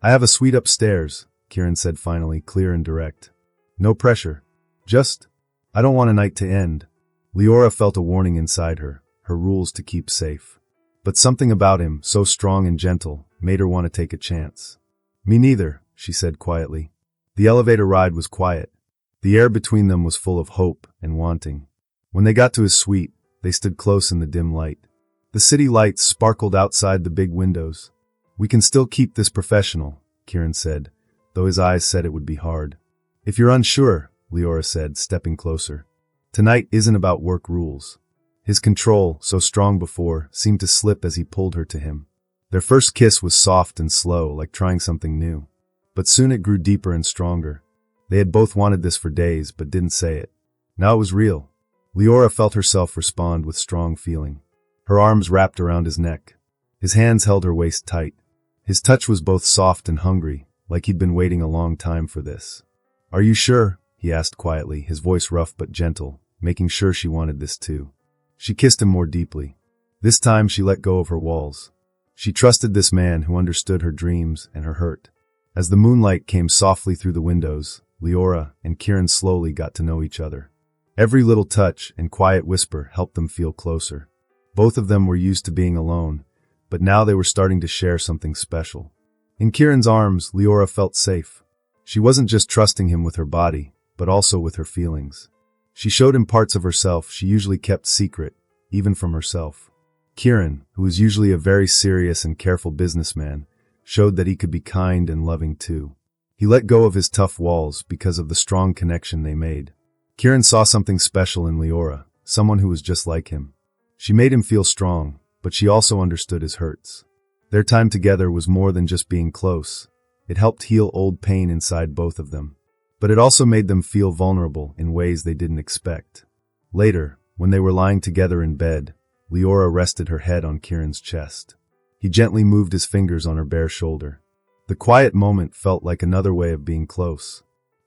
"I have a suite upstairs," Kieran said finally, clear and direct. No pressure. Just, I don't want a night to end. Leora felt a warning inside her, her rules to keep safe. But something about him, so strong and gentle, made her want to take a chance. Me neither, she said quietly. The elevator ride was quiet. The air between them was full of hope and wanting. When they got to his suite, they stood close in the dim light. The city lights sparkled outside the big windows. We can still keep this professional, Kieran said, though his eyes said it would be hard. If you're unsure, Leora said, stepping closer. Tonight isn't about work rules. His control, so strong before, seemed to slip as he pulled her to him. Their first kiss was soft and slow, like trying something new. But soon it grew deeper and stronger. They had both wanted this for days, but didn't say it. Now it was real. Leora felt herself respond with strong feeling. Her arms wrapped around his neck. His hands held her waist tight. His touch was both soft and hungry, like he'd been waiting a long time for this. Are you sure? He asked quietly, his voice rough but gentle, making sure she wanted this too. She kissed him more deeply. This time she let go of her walls. She trusted this man who understood her dreams and her hurt. As the moonlight came softly through the windows, Leora and Kieran slowly got to know each other. Every little touch and quiet whisper helped them feel closer. Both of them were used to being alone, but now they were starting to share something special. In Kieran's arms, Leora felt safe. She wasn't just trusting him with her body, but also with her feelings. She showed him parts of herself she usually kept secret, even from herself. Kieran, who was usually a very serious and careful businessman, showed that he could be kind and loving too. He let go of his tough walls because of the strong connection they made. Kieran saw something special in Leora, someone who was just like him. She made him feel strong, but she also understood his hurts. Their time together was more than just being close. It helped heal old pain inside both of them. But it also made them feel vulnerable in ways they didn't expect. Later, when they were lying together in bed, Leora rested her head on Kieran's chest. He gently moved his fingers on her bare shoulder. The quiet moment felt like another way of being close.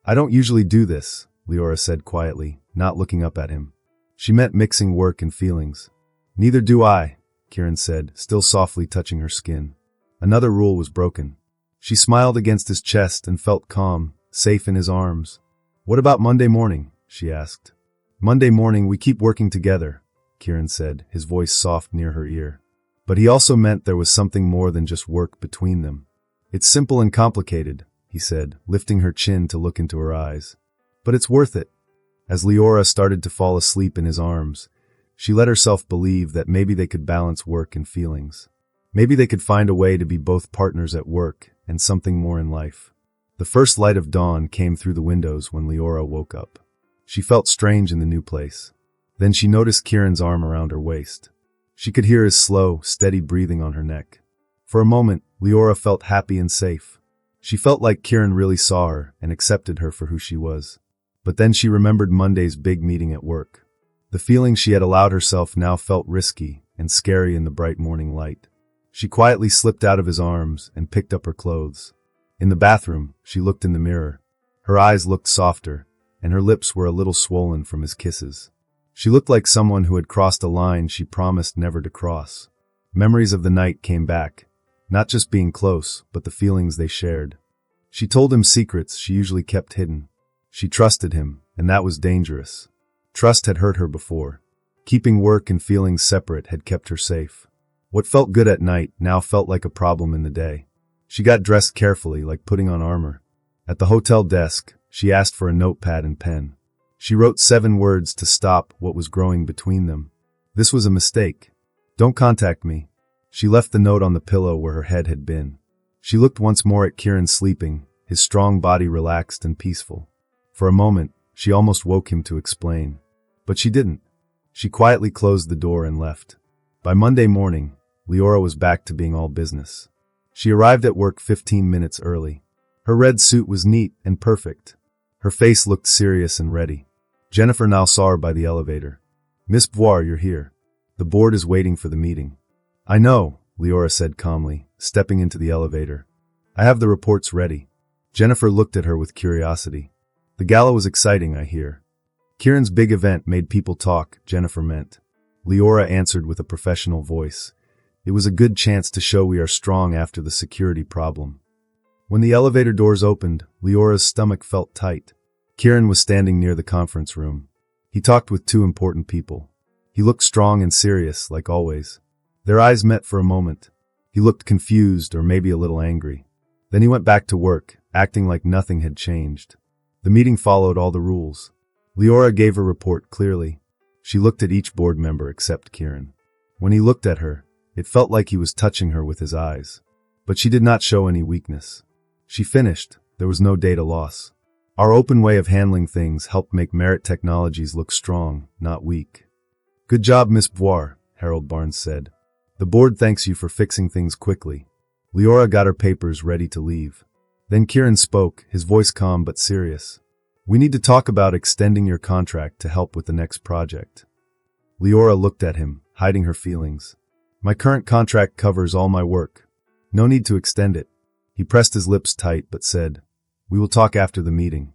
I don't usually do this, Leora said quietly, not looking up at him. She meant mixing work and feelings. Neither do I, Kieran said, still softly touching her skin. Another rule was broken. She smiled against his chest and felt calm, safe in his arms. What about Monday morning? She asked. Monday morning we keep working together, Kieran said, his voice soft near her ear. But he also meant there was something more than just work between them. It's simple and complicated, he said, lifting her chin to look into her eyes. But it's worth it. As Leora started to fall asleep in his arms, she let herself believe that maybe they could balance work and feelings. Maybe they could find a way to be both partners at work and something more in life. The first light of dawn came through the windows when Leora woke up. She felt strange in the new place. Then she noticed Kieran's arm around her waist. She could hear his slow, steady breathing on her neck. For a moment, Leora felt happy and safe. She felt like Kieran really saw her and accepted her for who she was. But then she remembered Monday's big meeting at work. The feeling she had allowed herself now felt risky and scary in the bright morning light. She quietly slipped out of his arms and picked up her clothes. In the bathroom, she looked in the mirror. Her eyes looked softer, and her lips were a little swollen from his kisses. She looked like someone who had crossed a line she promised never to cross. Memories of the night came back, not just being close, but the feelings they shared. She told him secrets she usually kept hidden. She trusted him, and that was dangerous. Trust had hurt her before. Keeping work and feelings separate had kept her safe. What felt good at night now felt like a problem in the day. She got dressed carefully, like putting on armor. At the hotel desk, she asked for a notepad and pen. She wrote 7 words to stop what was growing between them. This was a mistake. Don't contact me. She left the note on the pillow where her head had been. She looked once more at Kieran sleeping, his strong body relaxed and peaceful. For a moment, she almost woke him to explain. But she didn't. She quietly closed the door and left. By Monday morning, Leora was back to being all business. She arrived at work 15 minutes early. Her red suit was neat and perfect. Her face looked serious and ready. Jennifer now saw her by the elevator. Miss Boire, you're here. The board is waiting for the meeting. I know, Leora said calmly, stepping into the elevator. I have the reports ready. Jennifer looked at her with curiosity. The gala was exciting, I hear. Kieran's big event made people talk, Jennifer meant. Leora answered with a professional voice. It was a good chance to show we are strong after the security problem. When the elevator doors opened, Leora's stomach felt tight. Kieran was standing near the conference room. He talked with two important people. He looked strong and serious, like always. Their eyes met for a moment. He looked confused or maybe a little angry. Then he went back to work, acting like nothing had changed. The meeting followed all the rules. Leora gave her report clearly. She looked at each board member except Kieran. When he looked at her, it felt like he was touching her with his eyes. But she did not show any weakness. She finished. There was no data loss. Our open way of handling things helped make Merit Technologies look strong, not weak. Good job, Miss Boire, Harold Barnes said. The board thanks you for fixing things quickly. Leora got her papers ready to leave. Then Kieran spoke, his voice calm but serious. We need to talk about extending your contract to help with the next project. Leora looked at him, hiding her feelings. My current contract covers all my work. No need to extend it. He pressed his lips tight but said, We will talk after the meeting.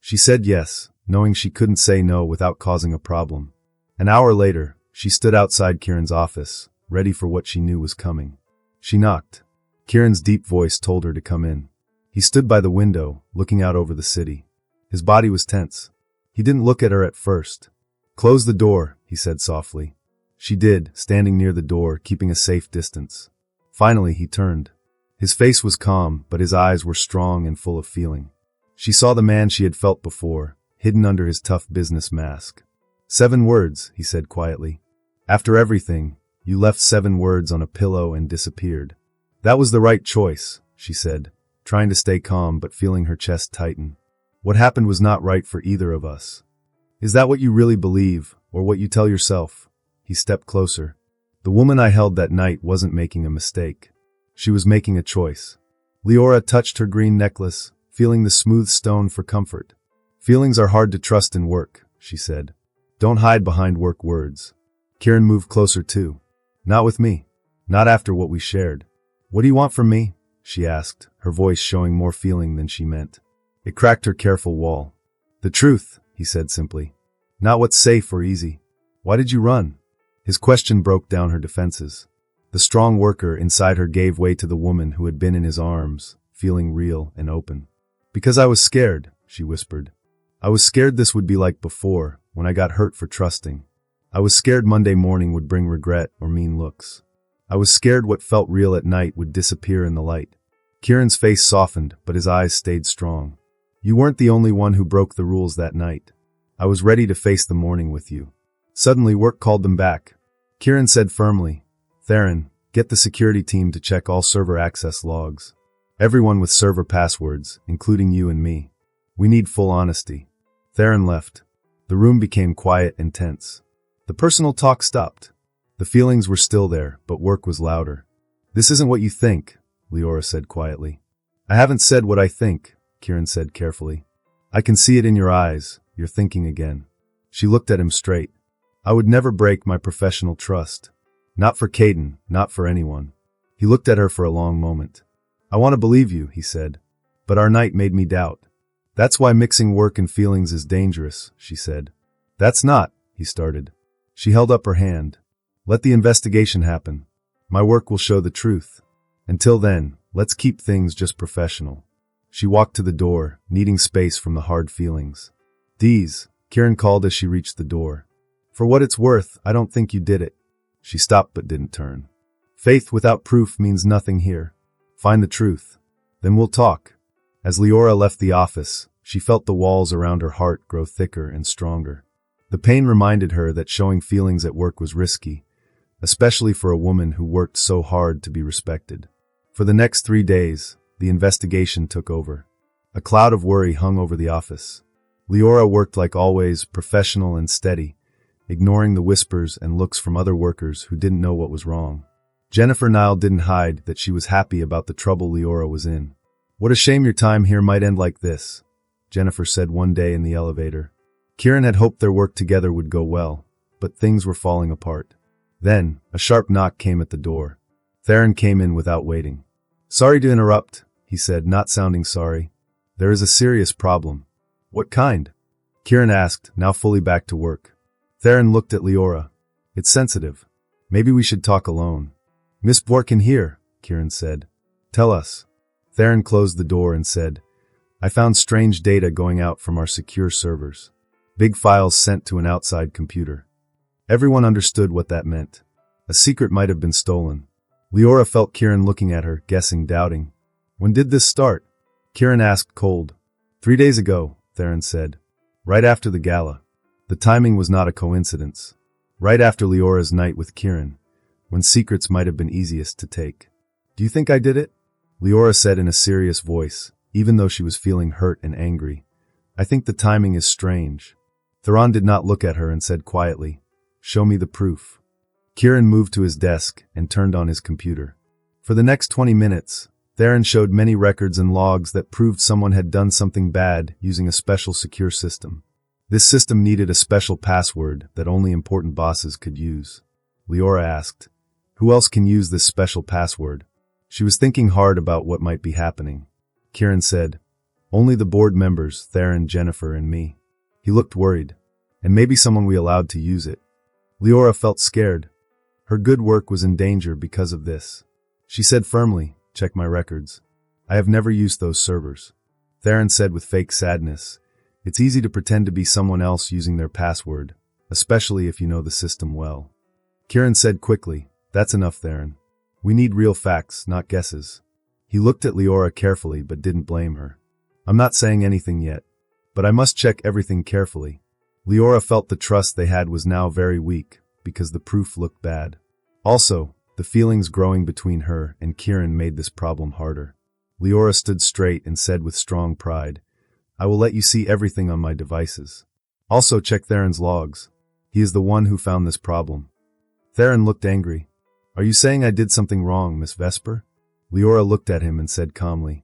She said yes, knowing she couldn't say no without causing a problem. An hour later, she stood outside Kieran's office, ready for what she knew was coming. She knocked. Kieran's deep voice told her to come in. He stood by the window, looking out over the city. His body was tense. He didn't look at her at first. Close the door, he said softly. She did, standing near the door, keeping a safe distance. Finally, he turned. His face was calm, but his eyes were strong and full of feeling. She saw the man she had felt before, hidden under his tough business mask. 7 words, he said quietly. After everything, you left 7 words on a pillow and disappeared. That was the right choice, she said, trying to stay calm but feeling her chest tighten. What happened was not right for either of us. Is that what you really believe, or what you tell yourself? He stepped closer. The woman I held that night wasn't making a mistake. She was making a choice. Leora touched her green necklace, feeling the smooth stone for comfort. Feelings are hard to trust in work, she said. Don't hide behind work words. Kieran moved closer too. Not with me. Not after what we shared. What do you want from me? She asked, her voice showing more feeling than she meant. It cracked her careful wall. The truth, he said simply. Not what's safe or easy. Why did you run? His question broke down her defenses. The strong worker inside her gave way to the woman who had been in his arms, feeling real and open. Because I was scared, she whispered. I was scared this would be like before, when I got hurt for trusting. I was scared Monday morning would bring regret or mean looks. I was scared what felt real at night would disappear in the light. Kieran's face softened, but his eyes stayed strong. You weren't the only one who broke the rules that night. I was ready to face the morning with you. Suddenly work called them back. Kieran said firmly, Theron, get the security team to check all server access logs. Everyone with server passwords, including you and me. We need full honesty. Theron left. The room became quiet and tense. The personal talk stopped. The feelings were still there, but work was louder. This isn't what you think, Leora said quietly. I haven't said what I think, Kieran said carefully. I can see it in your eyes, you're thinking again. She looked at him straight. I would never break my professional trust. Not for Caden, not for anyone. He looked at her for a long moment. I want to believe you, he said. But our night made me doubt. That's why mixing work and feelings is dangerous, she said. That's not, he started. She held up her hand. Let the investigation happen. My work will show the truth. Until then, let's keep things just professional. She walked to the door, needing space from the hard feelings. Dees, Kieran called as she reached the door. For what it's worth, I don't think you did it. She stopped but didn't turn. Faith without proof means nothing here. Find the truth. Then we'll talk. As Leora left the office, she felt the walls around her heart grow thicker and stronger. The pain reminded her that showing feelings at work was risky, especially for a woman who worked so hard to be respected. For the next 3 days, the investigation took over. A cloud of worry hung over the office. Leora worked like always, professional and steady, ignoring the whispers and looks from other workers who didn't know what was wrong. Jennifer Nile didn't hide that she was happy about the trouble Leora was in. What a shame your time here might end like this, Jennifer said one day in the elevator. Kieran had hoped their work together would go well, but things were falling apart. Then, a sharp knock came at the door. Theron came in without waiting. Sorry to interrupt, he said, not sounding sorry. There is a serious problem. What kind? Kieran asked, now fully back to work. Theron looked at Leora. It's sensitive. Maybe we should talk alone. Miss Boire can hear, Kieran said. Tell us. Theron closed the door and said, I found strange data going out from our secure servers. Big files sent to an outside computer. Everyone understood what that meant. A secret might have been stolen. Leora felt Kieran looking at her, guessing, doubting. When did this start? Kieran asked, cold. 3 days ago, Theron said. Right after the gala. The timing was not a coincidence. Right after Leora's night with Kieran, when secrets might have been easiest to take. Do you think I did it? Leora said in a serious voice, even though she was feeling hurt and angry. I think the timing is strange. Theron did not look at her and said quietly, show me the proof. Kieran moved to his desk and turned on his computer. For the next 20 minutes, Theron showed many records and logs that proved someone had done something bad using a special secure system. This system needed a special password that only important bosses could use. Leora asked, who else can use this special password? She was thinking hard about what might be happening. Kieran said, only the board members, Theron, Jennifer, and me. He looked worried. And maybe someone we allowed to use it. Leora felt scared. Her good work was in danger because of this. She said firmly, check my records. I have never used those servers. Theron said with fake sadness, it's easy to pretend to be someone else using their password, especially if you know the system well. Kieran said quickly, that's enough, Theron. We need real facts, not guesses. He looked at Leora carefully but didn't blame her. I'm not saying anything yet, but I must check everything carefully. Leora felt the trust they had was now very weak because the proof looked bad. Also, the feelings growing between her and Kieran made this problem harder. Leora stood straight and said with strong pride, I will let you see everything on my devices. Also check Theron's logs. He is the one who found this problem. Theron looked angry. Are you saying I did something wrong, Miss Vesper? Leora looked at him and said calmly,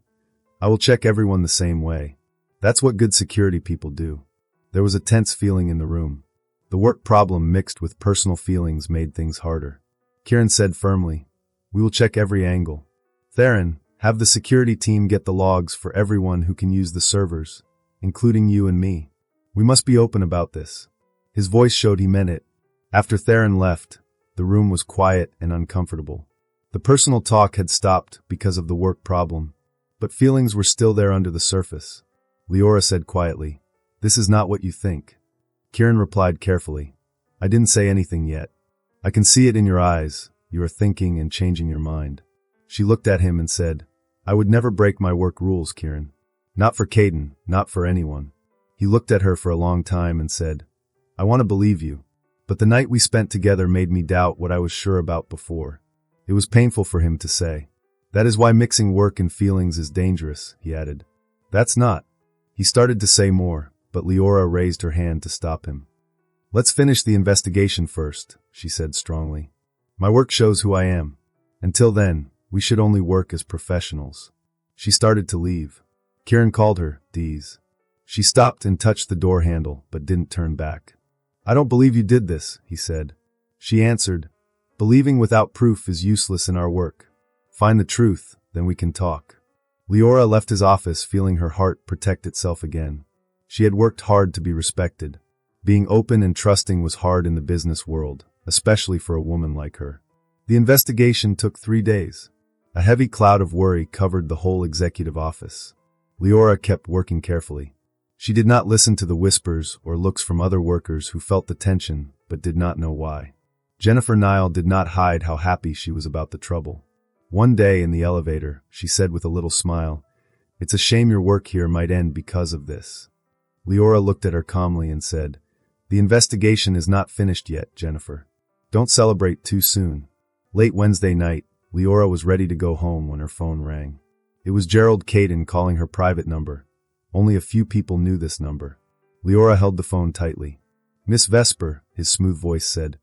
I will check everyone the same way. That's what good security people do. There was a tense feeling in the room. The work problem mixed with personal feelings made things harder. Kieran said firmly, we will check every angle. Theron, have the security team get the logs for everyone who can use the servers, including you and me. We must be open about this. His voice showed he meant it. After Theron left, the room was quiet and uncomfortable. The personal talk had stopped because of the work problem, but feelings were still there under the surface. Leora said quietly, this is not what you think. Kieran replied carefully, I didn't say anything yet. I can see it in your eyes. You are thinking and changing your mind. She looked at him and said, I would never break my work rules, Kieran. Not for Caden, not for anyone. He looked at her for a long time and said, I want to believe you, but the night we spent together made me doubt what I was sure about before. It was painful for him to say. That is why mixing work and feelings is dangerous, he added. That's not. He started to say more, but Leora raised her hand to stop him. Let's finish the investigation first, she said strongly. My work shows who I am. Until then, we should only work as professionals. She started to leave. Kieran called her, Dees. She stopped and touched the door handle, but didn't turn back. I don't believe you did this, he said. She answered, believing without proof is useless in our work. Find the truth, then we can talk. Leora left his office feeling her heart protect itself again. She had worked hard to be respected. Being open and trusting was hard in the business world, especially for a woman like her. The investigation took 3 days. A heavy cloud of worry covered the whole executive office. Leora kept working carefully. She did not listen to the whispers or looks from other workers who felt the tension but did not know why. Jennifer Nile did not hide how happy she was about the trouble. One day in the elevator, she said with a little smile, It's a shame your work here might end because of this. Leora looked at her calmly and said, The investigation is not finished yet, Jennifer. Don't celebrate too soon. Late Wednesday night, Leora was ready to go home when her phone rang. It was Gerald Caden calling her private number. Only a few people knew this number. Leora held the phone tightly. Miss Vesper, his smooth voice said,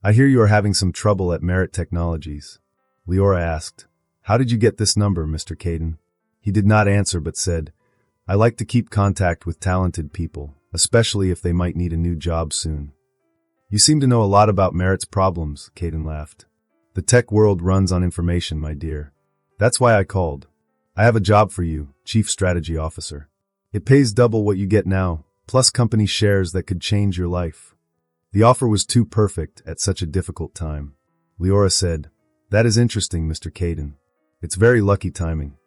I hear you are having some trouble at Merit Technologies. Leora asked, How did you get this number, Mr. Caden? He did not answer but said, I like to keep contact with talented people, especially if they might need a new job soon. You seem to know a lot about Merit's problems, Caden laughed. The tech world runs on information, my dear. That's why I called. I have a job for you, Chief Strategy Officer. It pays double what you get now, plus company shares that could change your life. The offer was too perfect at such a difficult time. Leora said, That is interesting, Mr. Caden. It's very lucky timing.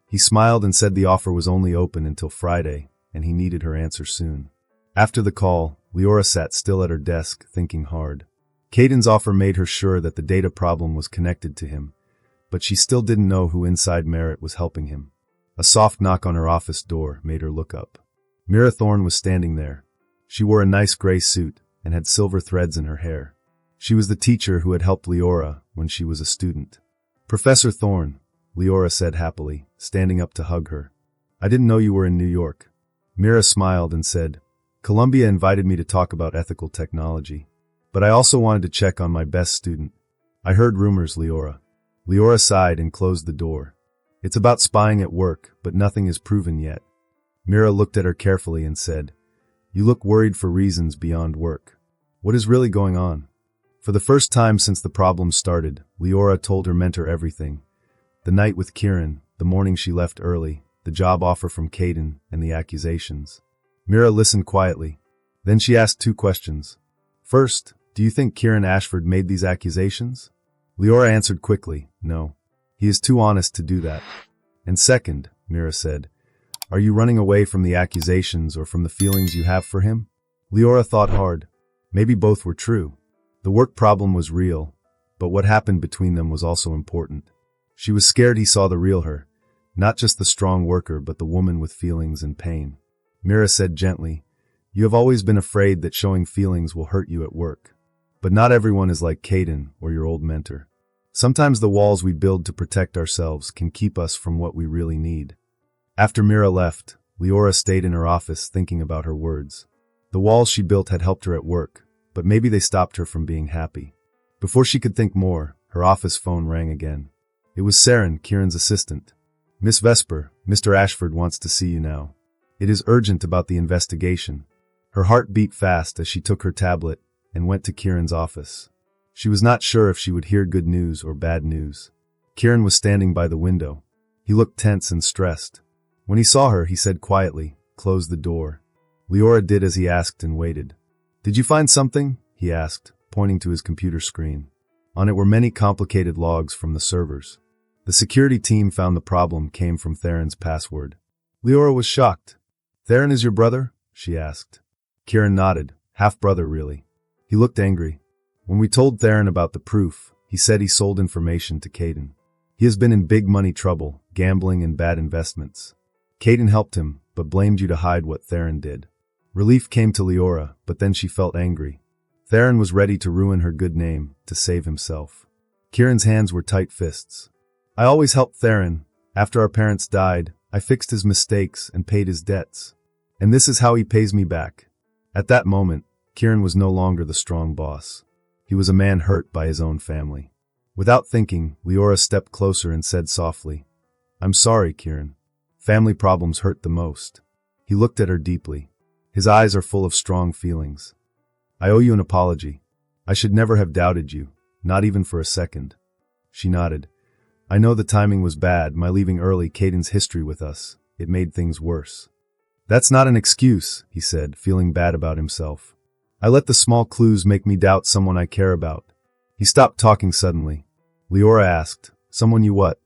He smiled and said the offer was only open until Friday, and he needed her answer soon. After the call, Leora sat still at her desk, thinking hard. Caden's offer made her sure that the data problem was connected to him, but she still didn't know who inside Merritt was helping him. A soft knock on her office door made her look up. Mira Thorne was standing there. She wore a nice gray suit and had silver threads in her hair. She was the teacher who had helped Leora when she was a student. "Professor Thorne," Leora said happily, standing up to hug her. "I didn't know you were in New York." Mira smiled and said, "Columbia invited me to talk about ethical technology. But I also wanted to check on my best student." "I heard rumors, Leora." Leora sighed and closed the door. "It's about spying at work, but nothing is proven yet." Mira looked at her carefully and said, "You look worried for reasons beyond work. What is really going on?" For the first time since the problem started, Leora told her mentor everything. The night with Kieran, the morning she left early, the job offer from Caden, and the accusations. Mira listened quietly. Then she asked 2 questions. First, do you think Kieran Ashford made these accusations? Leora answered quickly, no. He is too honest to do that. And second, Mira said, are you running away from the accusations or from the feelings you have for him? Leora thought hard. Maybe both were true. The work problem was real, but what happened between them was also important. She was scared he saw the real her, not just the strong worker but the woman with feelings and pain. Mira said gently, you have always been afraid that showing feelings will hurt you at work. But not everyone is like Caden or your old mentor. Sometimes the walls we build to protect ourselves can keep us from what we really need. After Mira left, Leora stayed in her office thinking about her words. The walls she built had helped her at work, but maybe they stopped her from being happy. Before she could think more, her office phone rang again. It was Saren, Kieran's assistant. Miss Vesper, Mr. Ashford wants to see you now. It is urgent about the investigation. Her heart beat fast as she took her tablet and went to Kieran's office. She was not sure if she would hear good news or bad news. Kieran was standing by the window. He looked tense and stressed. When he saw her, he said quietly, close the door. Leora did as he asked and waited. Did you find something? He asked, pointing to his computer screen. On it were many complicated logs from the servers. The security team found the problem came from Theron's password. Leora was shocked. Theron is your brother? She asked. Kieran nodded. Half-brother, really. He looked angry. When we told Theron about the proof, he said he sold information to Caden. He has been in big money trouble, gambling and bad investments. Caden helped him, but blamed you to hide what Theron did. Relief came to Leora, but then she felt angry. Theron was ready to ruin her good name, to save himself. Kieran's hands were tight fists. I always helped Theron. After our parents died, I fixed his mistakes and paid his debts. And this is how he pays me back. At that moment, Kieran was no longer the strong boss. He was a man hurt by his own family. Without thinking, Leora stepped closer and said softly, I'm sorry, Kieran. Family problems hurt the most. He looked at her deeply. His eyes are full of strong feelings. I owe you an apology. I should never have doubted you, not even for a second. She nodded. I know the timing was bad, my leaving early, Caden's history with us. It made things worse. That's not an excuse, he said, feeling bad about himself. I let the small clues make me doubt someone I care about. He stopped talking suddenly. Leora asked, someone you what?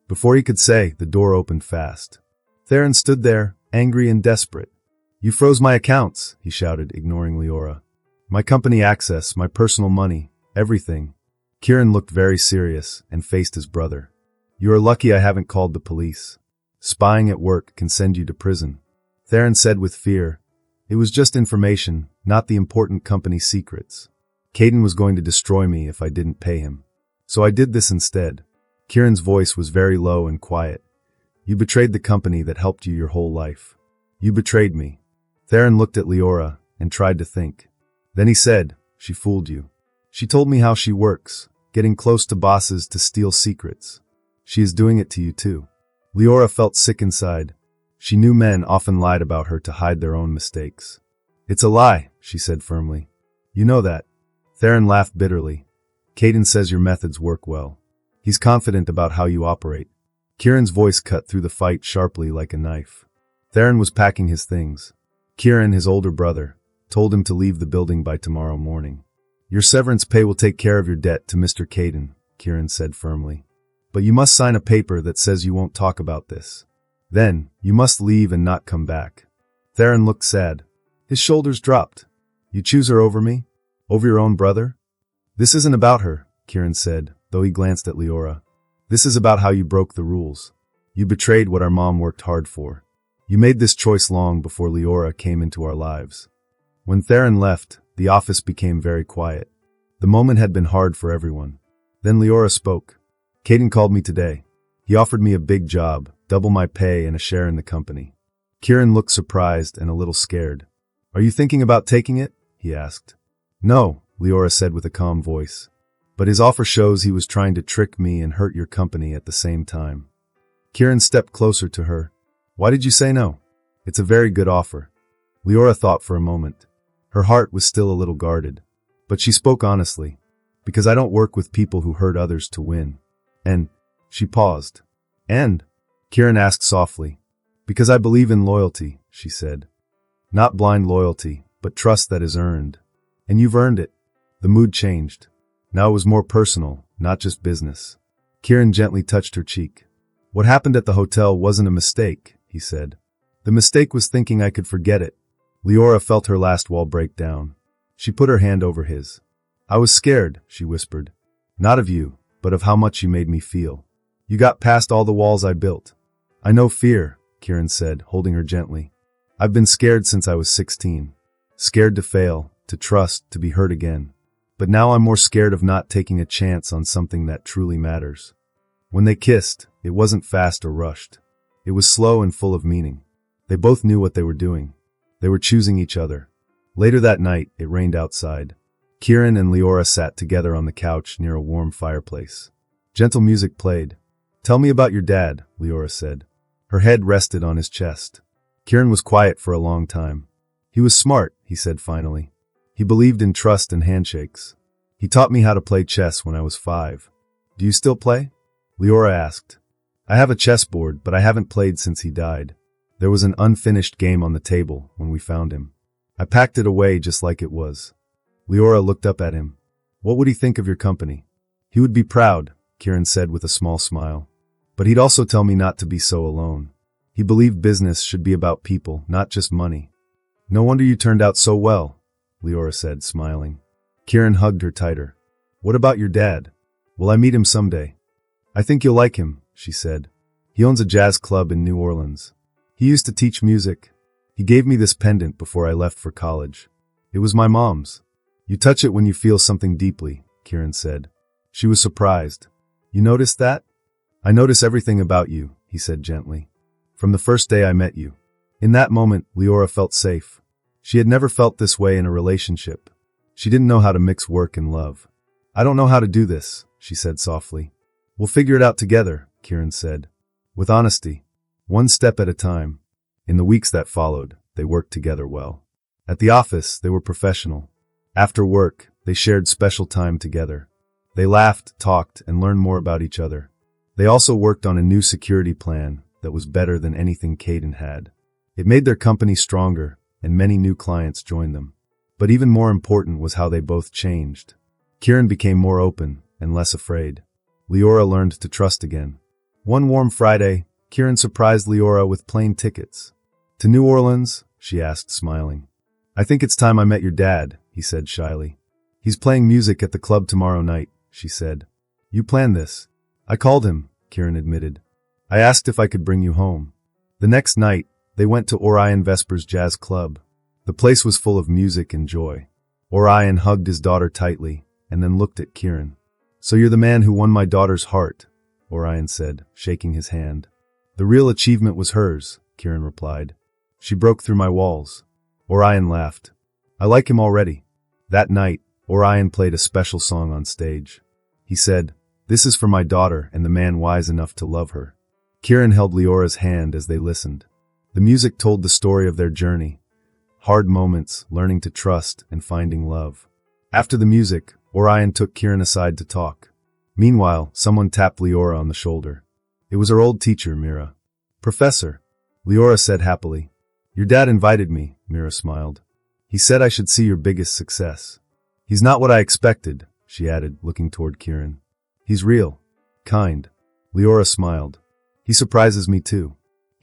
Before he could say, the door opened fast. Theron stood there, angry and desperate. You froze my accounts, he shouted, ignoring Leora. My company access, my personal money, everything. Kieran looked very serious and faced his brother. You are lucky I haven't called the police. Spying at work can send you to prison. Theron said with fear, it was just information, not the important company secrets. Caden was going to destroy me if I didn't pay him. So I did this instead. Kieran's voice was very low and quiet. You betrayed the company that helped you your whole life. You betrayed me. Theron looked at Leora and tried to think. Then he said, she fooled you. She told me how she works, getting close to bosses to steal secrets. She is doing it to you too. Leora felt sick inside. She knew men often lied about her to hide their own mistakes. It's a lie, she said firmly. You know that. Theron laughed bitterly. Caden says your methods work well. He's confident about how you operate. Kieran's voice cut through the fight sharply like a knife. Theron was packing his things. Kieran, his older brother, told him to leave the building by tomorrow morning. Your severance pay will take care of your debt to Mr. Caden, Kieran said firmly. But you must sign a paper that says you won't talk about this. Then, you must leave and not come back. Theron looked sad. His shoulders dropped. You choose her over me? Over your own brother? This isn't about her, Kieran said, though he glanced at Leora. This is about how you broke the rules. You betrayed what our mom worked hard for. You made this choice long before Leora came into our lives. When Theron left, the office became very quiet. The moment had been hard for everyone. Then Leora spoke. Caden called me today. He offered me a big job, double my pay and a share in the company. Kieran looked surprised and a little scared. Are you thinking about taking it? He asked. No, Leora said with a calm voice. But his offer shows he was trying to trick me and hurt your company at the same time. Kieran stepped closer to her. Why did you say no? It's a very good offer. Leora thought for a moment. Her heart was still a little guarded. But she spoke honestly. Because I don't work with people who hurt others to win. And, she paused. And? Kieran asked softly. Because I believe in loyalty, she said. Not blind loyalty, but trust that is earned. And you've earned it. The mood changed. Now it was more personal, not just business. Kieran gently touched her cheek. What happened at the hotel wasn't a mistake, he said. The mistake was thinking I could forget it. Leora felt her last wall break down. She put her hand over his. I was scared, she whispered. Not of you, but of how much you made me feel. You got past all the walls I built. I know fear, Kieran said, holding her gently. I've been scared since I was 16. Scared to fail, to trust, to be hurt again. But now I'm more scared of not taking a chance on something that truly matters. When they kissed, it wasn't fast or rushed. It was slow and full of meaning. They both knew what they were doing. They were choosing each other. Later that night, it rained outside. Kieran and Leora sat together on the couch near a warm fireplace. Gentle music played. Tell me about your dad, Leora said. Her head rested on his chest. Kieran was quiet for a long time. He was smart, he said finally. He believed in trust and handshakes. He taught me how to play chess when I was 5. Do you still play? Leora asked. I have a chessboard, but I haven't played since he died. There was an unfinished game on the table when we found him. I packed it away just like it was. Leora looked up at him. What would he think of your company? He would be proud, Kieran said with a small smile. But he'd also tell me not to be so alone. He believed business should be about people, not just money. No wonder you turned out so well, Leora said, smiling. Kieran hugged her tighter. What about your dad? Will I meet him someday? I think you'll like him, she said. He owns a jazz club in New Orleans. He used to teach music. He gave me this pendant before I left for college. It was my mom's. You touch it when you feel something deeply, Kieran said. She was surprised. You noticed that? I notice everything about you, he said gently. From the first day I met you. In that moment, Leora felt safe. She had never felt this way in a relationship. She didn't know how to mix work and love. I don't know how to do this, she said softly. We'll figure it out together, Kieran said. With honesty. One step at a time. In the weeks that followed, they worked together well. At the office, they were professional. After work, they shared special time together. They laughed, talked, and learned more about each other. They also worked on a new security plan that was better than anything Caden had. It made their company stronger, and many new clients joined them. But even more important was how they both changed. Kieran became more open and less afraid. Leora learned to trust again. One warm Friday, Kieran surprised Leora with plane tickets. To New Orleans? She asked, smiling. I think it's time I met your dad, he said shyly. He's playing music at the club tomorrow night, she said. You planned this. I called him, Kieran admitted. I asked if I could bring you home. The next night, they went to Orion Vesper's jazz club. The place was full of music and joy. Orion hugged his daughter tightly, and then looked at Kieran. So you're the man who won my daughter's heart, Orion said, shaking his hand. The real achievement was hers, Kieran replied. She broke through my walls. Orion laughed. I like him already. That night, Orion played a special song on stage. He said, This is for my daughter and the man wise enough to love her. Kieran held Leora's hand as they listened. The music told the story of their journey. Hard moments, learning to trust, and finding love. After the music, Orion took Kieran aside to talk. Meanwhile, someone tapped Leora on the shoulder. It was her old teacher, Mira. Professor, Leora said happily. Your dad invited me, Mira smiled. He said I should see your biggest success. He's not what I expected, she added, looking toward Kieran. He's real. Kind. Leora smiled. He surprises me too.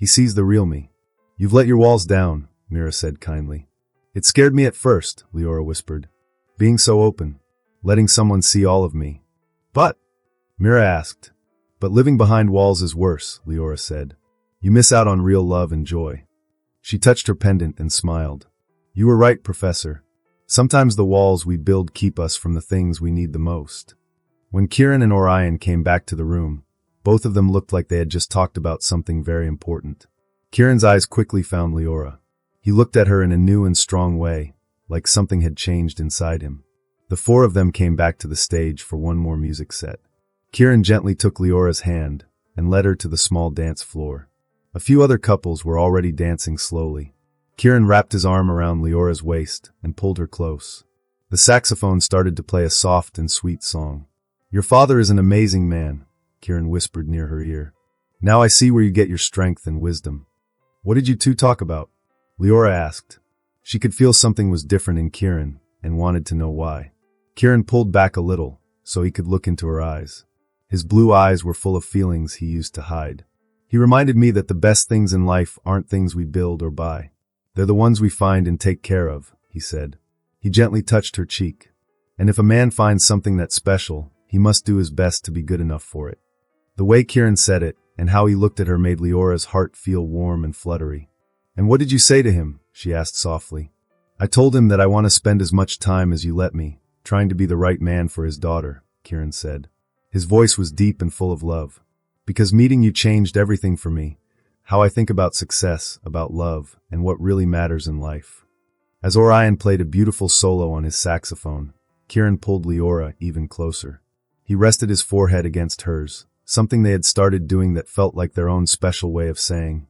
He sees the real me. You've let your walls down, Mira said kindly. It scared me at first, Leora whispered. Being so open. Letting someone see all of me. But, Mira asked. But living behind walls is worse, Leora said. You miss out on real love and joy. She touched her pendant and smiled. You were right, Professor. Sometimes the walls we build keep us from the things we need the most. When Kieran and Orion came back to the room, both of them looked like they had just talked about something very important. Kieran's eyes quickly found Leora. He looked at her in a new and strong way, like something had changed inside him. The four of them came back to the stage for one more music set. Kieran gently took Leora's hand and led her to the small dance floor. A few other couples were already dancing slowly. Kieran wrapped his arm around Leora's waist and pulled her close. The saxophone started to play a soft and sweet song. Your father is an amazing man, Kieran whispered near her ear. Now I see where you get your strength and wisdom. What did you two talk about? Leora asked. She could feel something was different in Kieran and wanted to know why. Kieran pulled back a little so he could look into her eyes. His blue eyes were full of feelings he used to hide. He reminded me that the best things in life aren't things we build or buy. They're the ones we find and take care of, he said. He gently touched her cheek. And if a man finds something that's special, he must do his best to be good enough for it. The way Kieran said it and how he looked at her made Leora's heart feel warm and fluttery. And what did you say to him? She asked softly. I told him that I want to spend as much time as you let me, trying to be the right man for his daughter, Kieran said. His voice was deep and full of love. Because meeting you changed everything for me, how I think about success, about love, and what really matters in life. As Orion played a beautiful solo on his saxophone, Kieran pulled Leora even closer. He rested his forehead against hers, something they had started doing that felt like their own special way of saying,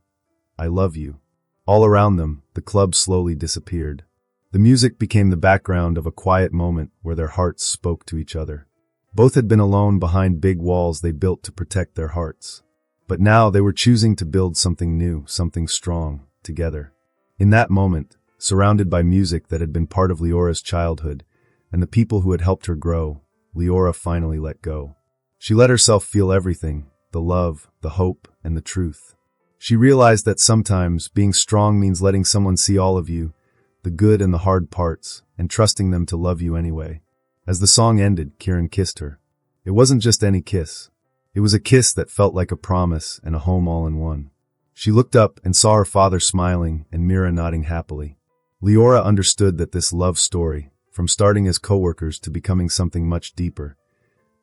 I love you. All around them, the club slowly disappeared. The music became the background of a quiet moment where their hearts spoke to each other. Both had been alone behind big walls they built to protect their hearts. But now they were choosing to build something new, something strong, together. In that moment, surrounded by music that had been part of Leora's childhood, and the people who had helped her grow, Leora finally let go. She let herself feel everything, the love, the hope, and the truth. She realized that sometimes being strong means letting someone see all of you, the good and the hard parts, and trusting them to love you anyway. As the song ended, Kieran kissed her. It wasn't just any kiss. It was a kiss that felt like a promise and a home all in one. She looked up and saw her father smiling and Mira nodding happily. Leora understood that this love story, from starting as co-workers to becoming something much deeper,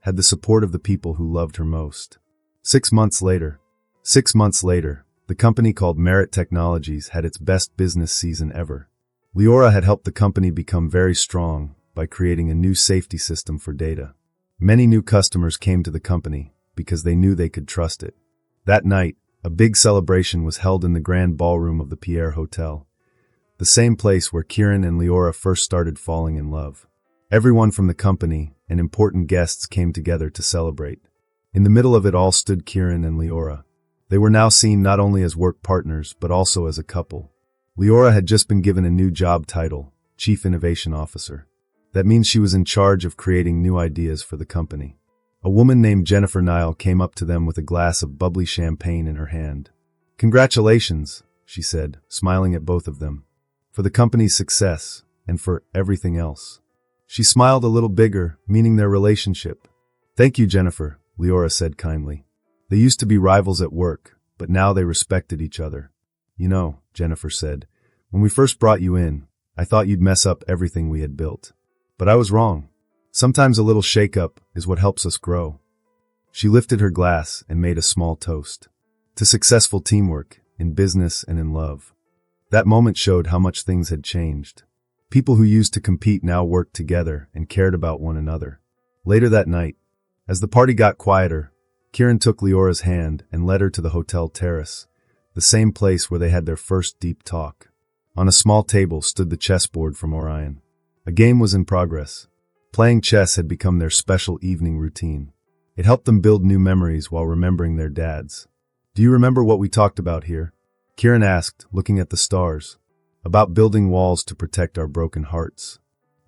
had the support of the people who loved her most. 6 months later, the company called Merit Technologies had its best business season ever. Leora had helped the company become very strong by creating a new safety system for data. Many new customers came to the company because they knew they could trust it. That night, a big celebration was held in the grand ballroom of the Pierre Hotel, the same place where Kieran and Leora first started falling in love. Everyone from the company and important guests came together to celebrate. In the middle of it all stood Kieran and Leora. They were now seen not only as work partners but also as a couple. Leora had just been given a new job title, Chief Innovation Officer. That means she was in charge of creating new ideas for the company. A woman named Jennifer Nile came up to them with a glass of bubbly champagne in her hand. Congratulations, she said, smiling at both of them, for the company's success and for everything else. She smiled a little bigger, meaning their relationship. Thank you, Jennifer, Leora said kindly. They used to be rivals at work, but now they respected each other. You know, Jennifer said, when we first brought you in, I thought you'd mess up everything we had built. But I was wrong. Sometimes a little shake-up is what helps us grow. She lifted her glass and made a small toast. To successful teamwork, in business and in love. That moment showed how much things had changed. People who used to compete now worked together and cared about one another. Later that night, as the party got quieter, Kieran took Leora's hand and led her to the hotel terrace, the same place where they had their first deep talk. On a small table stood the chessboard from Orion. A game was in progress. Playing chess had become their special evening routine. It helped them build new memories while remembering their dads. Do you remember what we talked about here? Kieran asked, looking at the stars. About building walls to protect our broken hearts.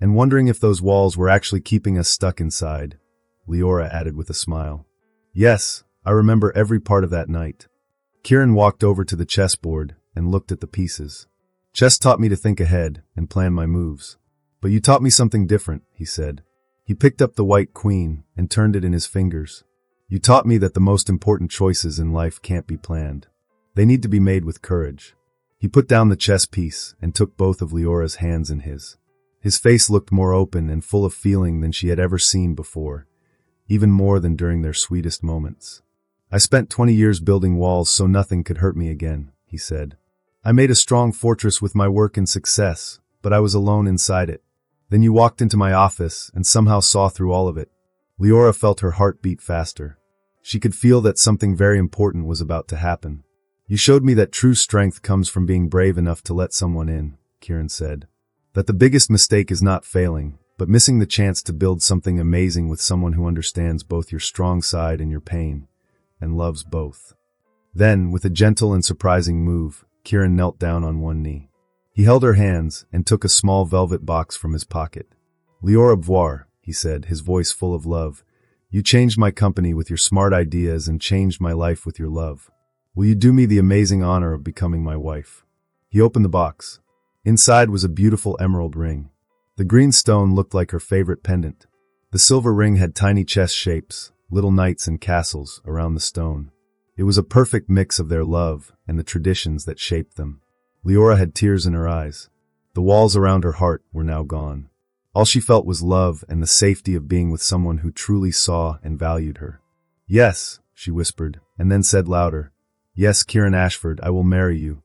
And wondering if those walls were actually keeping us stuck inside, Leora added with a smile. Yes, I remember every part of that night. Kieran walked over to the chessboard and looked at the pieces. Chess taught me to think ahead and plan my moves. But you taught me something different, he said. He picked up the white queen and turned it in his fingers. You taught me that the most important choices in life can't be planned. They need to be made with courage. He put down the chess piece and took both of Leora's hands in his. His face looked more open and full of feeling than she had ever seen before, even more than during their sweetest moments. I spent 20 years building walls so nothing could hurt me again, he said. I made a strong fortress with my work and success, but I was alone inside it. Then you walked into my office and somehow saw through all of it. Leora felt her heart beat faster. She could feel that something very important was about to happen. You showed me that true strength comes from being brave enough to let someone in, Kieran said. That the biggest mistake is not failing, but missing the chance to build something amazing with someone who understands both your strong side and your pain, and loves both. Then, with a gentle and surprising move, Kieran knelt down on one knee. He held her hands and took a small velvet box from his pocket. Leora Voir, he said, his voice full of love. You changed my company with your smart ideas and changed my life with your love. Will you do me the amazing honor of becoming my wife? He opened the box. Inside was a beautiful emerald ring. The green stone looked like her favorite pendant. The silver ring had tiny chess shapes, little knights and castles, around the stone. It was a perfect mix of their love and the traditions that shaped them. Leora had tears in her eyes. The walls around her heart were now gone. All she felt was love and the safety of being with someone who truly saw and valued her. Yes, she whispered, and then said louder, Yes, Kieran Ashford, I will marry you.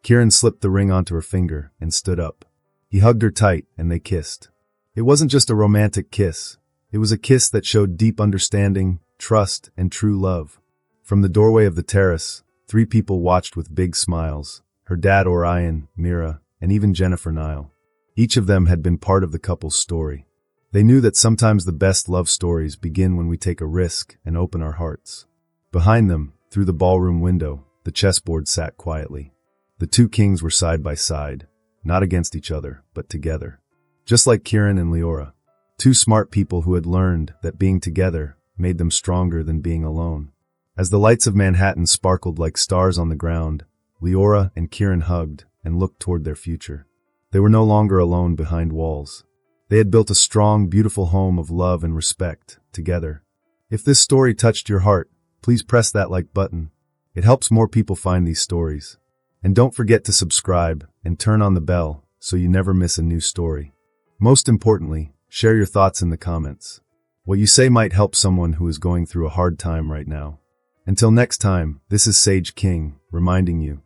Kieran slipped the ring onto her finger and stood up. He hugged her tight and they kissed. It wasn't just a romantic kiss. It was a kiss that showed deep understanding, trust, and true love. From the doorway of the terrace, 3 people watched with big smiles. Her dad Orion, Mira, and even Jennifer Nile. Each of them had been part of the couple's story. They knew that sometimes the best love stories begin when we take a risk and open our hearts. Behind them, through the ballroom window, the chessboard sat quietly. The 2 kings were side by side, not against each other, but together. Just like Kieran and Leora. 2 smart people who had learned that being together made them stronger than being alone. As the lights of Manhattan sparkled like stars on the ground, Leora and Kieran hugged and looked toward their future. They were no longer alone behind walls. They had built a strong, beautiful home of love and respect, together. If this story touched your heart, please press that like button. It helps more people find these stories. And don't forget to subscribe and turn on the bell so you never miss a new story. Most importantly, share your thoughts in the comments. What you say might help someone who is going through a hard time right now. Until next time, this is Sage King, reminding you,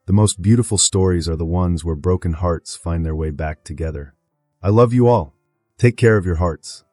the most beautiful stories are the ones where broken hearts find their way back together. I love you all. Take care of your hearts.